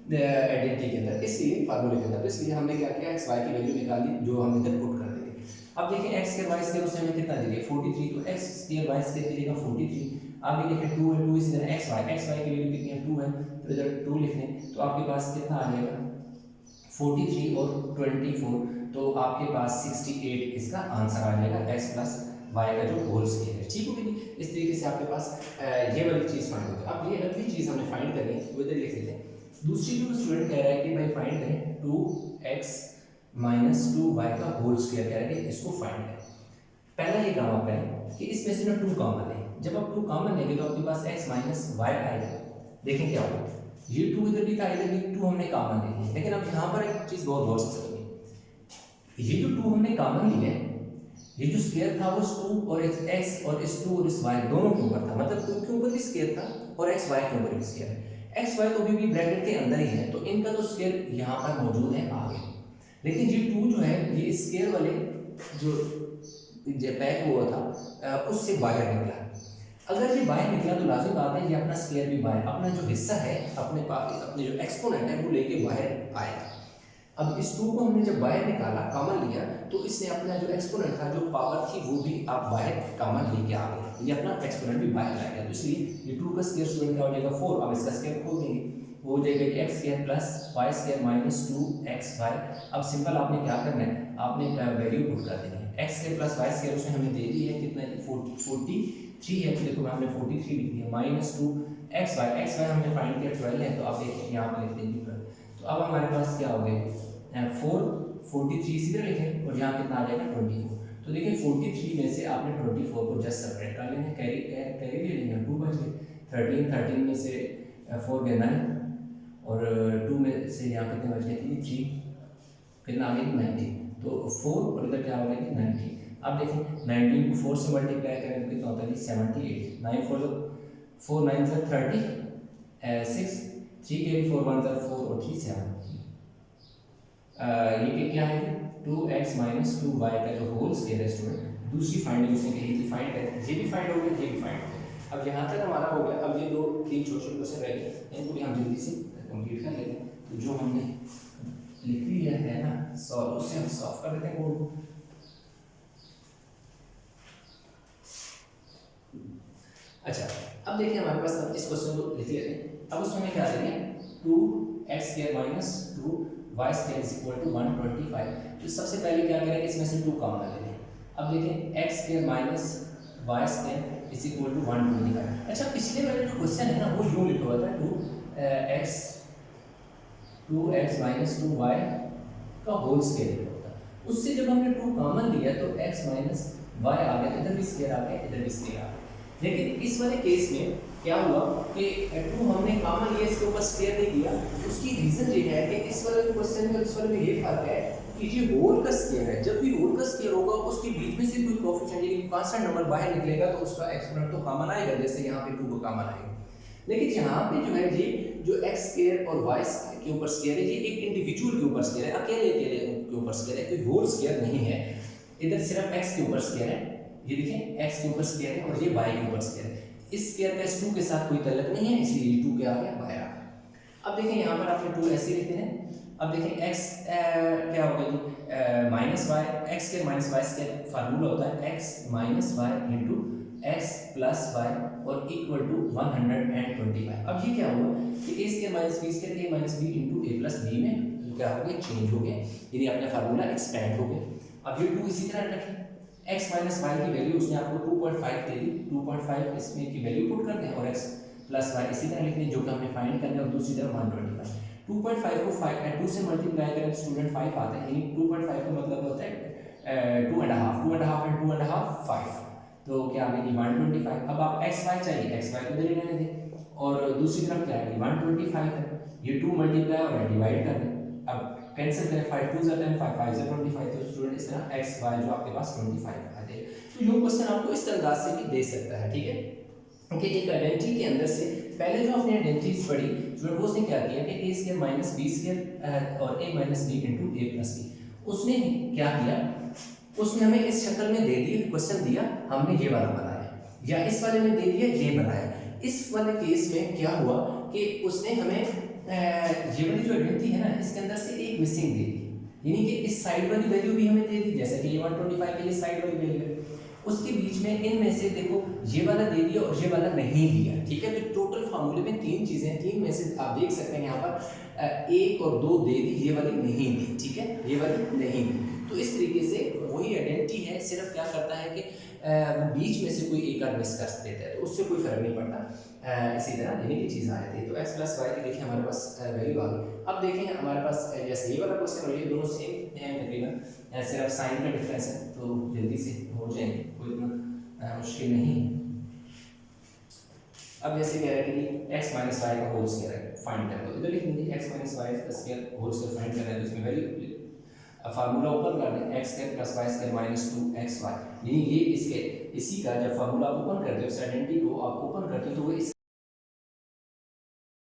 आइडेंटिटी के अंदर, इसलिए फार्मूले के अंदर। तो इसलिए हमने क्या किया xy की वैल्यू निकाली जो हम इधर पुट कर देंगे। अब देखिए x² y² उसने हमें कितना दे दिया 43, तो x² y² की जगह 43। आगे देखें 2 है 2 इसी तरह xy की वैल्यू कितनी है 2 है, तो इधर 2 लिख दें तो आपके पास कितना आ जाएगा 43 और 24, तो आपके पास 68 इसका आंसर आ जाएगा x + y का जो होल स्क्वायर है। ठीक हो गई। इस तरीके से आपके पास ये वाली चीज़ फाइंड होती है। अब ये अगली चीज़ हमने फाइंड करनी है, वो इधर लिख लेते हैं। दूसरी जो स्टूडेंट कह रहा है कि भाई फाइंड करें 2x - 2y का होल स्क्वायर कह रहे हैं इसको फाइंड करें। पहला ये काम आप करें कि इसमें से ना 2 कॉमन लें, जब आप 2 कॉमन लेंगे तो आपके पास x - y आएगा। देखें क्या होगा, ये 2 इधर भी था इधर भी 2 हमने कॉमन ले लिया, लेकिन अब यहाँ पर एक चीज़ बहुत गौर से समझिए, ये जो 2 हमने कॉमन लिया है ये जो स्क्वायर था वो इस 2 और इस x और इस 2 और इस y दोनों के ऊपर था, मतलब 2 के ऊपर भी स्क्वायर था और x y के ऊपर भी स्क्वायर है। x y तो अभी भी ब्रैकेट के अंदर ही है, तो इनका तो स्क्वायर यहाँ पर मौजूद है आगे, लेकिन ये 2 जो है ये स्क्वायर वाले जो पैक हुआ था उससे बाहर निकला। अगर ये बाहर निकला तो लाजिम बात है ये अपना स्क्वायर भी बाहर, अपना जो हिस्सा है अपने जो एक्सपोनेंट है वो लेके बाहर आएगा। अब इस 2 को हमने जब बाहर निकाला, कॉमन लिया, तो इसने अपना जो एक्सपोनेंट था, जो पावर थी, वो भी आप बाहर कॉमन लेके आ गए, ये अपना एक्सपोनेंट भी बाहर लाएगा। तो इसलिए ये 2 का स्क्वायर स्टूडेंट क्या हो जाएगा 4। अब इसका स्क्वायर खोल देंगे, वो हो जाएगा x square plus y square minus 2xy। अब सिंपल आपने क्या करना है, आपने वैल्यू पुट कर देनी है। X square plus y square उसने हमें दे दी है कितना, 43 है, तो देखो हमने 43 लिख दिया, माइनस 2xy हमने फाइंड किया 12 है, तो आप देखिए यहाँ पर लिख देंगे 12। तो अब हमारे पास क्या हो गया 43 इसी तरह लिखें, और यहाँ कितना आ जाएगा 24। तो देखिए 43 में से आपने 24 को जस्ट सेपरेट कर लेंगे, कैरी ले लेंगे, 2 बच गए। 13 में से 4 गया 9, और 2 में से यहाँ कितने बच गए 3, कितना आ गया 19। तो 4 और इधर क्या हो गया 19। अब देखें 19 को 4 से मल्टीप्लाई करें तो कितना होता है 78। 9 4 9 से 36, 3 कैरी 4 1 4 और 3 7। ये क्या है 2x माइनस 2y का जो होल स्क्वायर है स्टूडेंट, दूसरी फाइंडिंग उसने कही थी, फाइंड है, ये भी फाइंड हो गया, ये भी फाइंड हो गया। अब यहाँ तक हमारा हो गया। अब ये 2-3 छोटे क्वेश्चन रह गए, इनको भी हम जल्दी से कंप्लीट कर लेते हैं। तो जो हमने लिख लिया है ना सॉल्व, उससे हम सॉल्व कर देते हैं कोड को। अच्छा, अब देखिए हमारे पास, अब इस क्वेश्चन को लिख लेते हैं। अब उसमें क्या देंगे 2x square minus 2y square is equal to 125। तो सबसे पहले क्या करें, इसमें से 2 कॉमन ले लें। अब देखें x square minus y square is equal to 125। अच्छा, पिछले वाले जो क्वेश्चन है ना वो यूं लिखा हुआ था 2x माइनस 2y का होल स्क्वायर लिखा हुआ था। उससे जब हमने 2 कॉमन लिया तो x माइनस y आ गया, इधर भी स्क्वायर आ गया, इधर भी स्क्वायर आ गया। लेकिन इस वाले केस में क्या हुआ कि 2 हमने कॉमन लिया, इसके ऊपर स्क्वायर नहीं दिया। उसकी रीजन ये है कि इस वाले क्वेश्चन में और इस वाले में ये फर्क है कि ये होल का स्क्वायर है। जब भी होल का स्क्वायर होगा उसके बीच में से कोई कोएफिशिएंट यानी कांस्टेंट नंबर बाहर निकलेगा तो उसका एक्सपोनेंट तो कॉमन आएगा, जैसे यहाँ पे 2 को कॉमन आएगा। लेकिन यहाँ पे जो है ये जो x स्क्वायर और y के ऊपर स्क्वायर है, ये एक इंडिविजुअल के ऊपर स्क्वायर है, अकेले के ऊपर स्क्वायर है, कोई होल स्क्वायर नहीं है। इधर सिर्फ x के ऊपर स्क्वायर है, ये देखें x के ऊपर स्क्वायर है, और ये y के ऊपर स्क्वायर है। इस स्क्वायर का इस 2 के साथ कोई ताल्लुक नहीं है, इसलिए ये 2 क्या आ गया बाहर आ गया। अब देखें यहाँ पर आपने 2 ऐसे लिखते हैं। अब देखें x क्या होगा जी minus y, x square minus y square formula होता है x minus y into x plus y और इक्वल टू 125। अब ये क्या हुआ कि a square minus b square a minus b into a plus b में क्या हो गया चेंज हो गया, यानी अपना फार्मूला एक्सपेंड हो गया। अब ये 2 इसी तरह रखें, x माइनस वाई की वैल्यू उसने आपको 2.5 दे दी, 2.5 इसमें की वैल्यू पुट कर दें और x प्लस वाई इसी तरह लिख दें जो कि हमने फाइंड करना है, और दूसरी तरफ 125। 2.5 को 2 से मल्टीप्लाई करें तो स्टूडेंट 5 आता है, यानी 2.5 का मतलब होता है 2.5 एंड 2.5 5, तो क्या आ गई 125। अब आप x y चाहिए, x y को दे रहने दें, और दूसरी तरफ क्या है 125 है, ये 2 मल्टीप्लाई और डिवाइड कर दें। अब कैंसिल करें, 5 2 ज़ा 10 5 5 ज़ा 25, तो स्टूडेंट इस तरह x y जो आपके पास 25 आ जाए। तो ये क्वेश्चन आपको इस अंदाज से भी दे सकता है, ठीक है। कि एक आइडेंटिटी के अंदर से पहले जो आपने आइडेंटिटीज पढ़ी स्टूडेंट, वो उसने क्या किया कि a square minus b square और a minus b into a plus b, उसने क्या किया, उसने हमें इस शक्ल में दे दी, क्वेश्चन दिया, हमने ये वाला बनाया, या इस वाले में दे दिया ये बनाया। इस वाले केस में क्या हुआ कि उसने हमें ये वाली जो आइडेंटिटी है ना इसके अंदर से एक मिसिंग दे दी, यानी कि इस साइड वाली वैल्यू भी हमें दे दी, जैसे कि ये 125 के लिए साइड वाली वैल्यू है, उसके बीच में इनमें से देखो ये वाला दे दिया और ये वाला नहीं दिया, ठीक है। तो टोटल फार्मूले में 3 चीजें हैं, 3 में से आप देख सकते हैं यहाँ पर 1 और 2 दे दी, ये वाली नहीं दी, ठीक है, ये वाली नहीं दी। तो इस तरीके से वही आइडेंटिटी है, सिर्फ क्या करता है कि बीच में से कोई एक आध मिस कर देता है, तो उससे कोई फर्क नहीं पड़ता। इसी तरह यानी कि चीज़ आ जाती है। तो x प्लस वाई की देखिए हमारे पास वैल्यू आ गई। अब देखें हमारे पास जैसे ये वाला क्वेश्चन और ये दोनों सेम हैं तकरीबन, सिर्फ साइन का डिफरेंस है, तो जल्दी से हो जाएंगे, कोई इतना मुश्किल नहीं है। अब जैसे कह रहे हैं कि x माइनस वाई का होल स्क्वायर है फाइंड करना, तो इधर लिख लीजिए x माइनस वाई का स्क्वायर होल स्क्वायर फाइंड करना है, तो इसमें वैल्यू फार्मूला ओपन कर दें, x square plus y square minus 2xy, यानी ये इसके इसी का जब फार्मूला ओपन करते हो, इस आइडेंटिटी को आप ओपन करते हो तो वो इस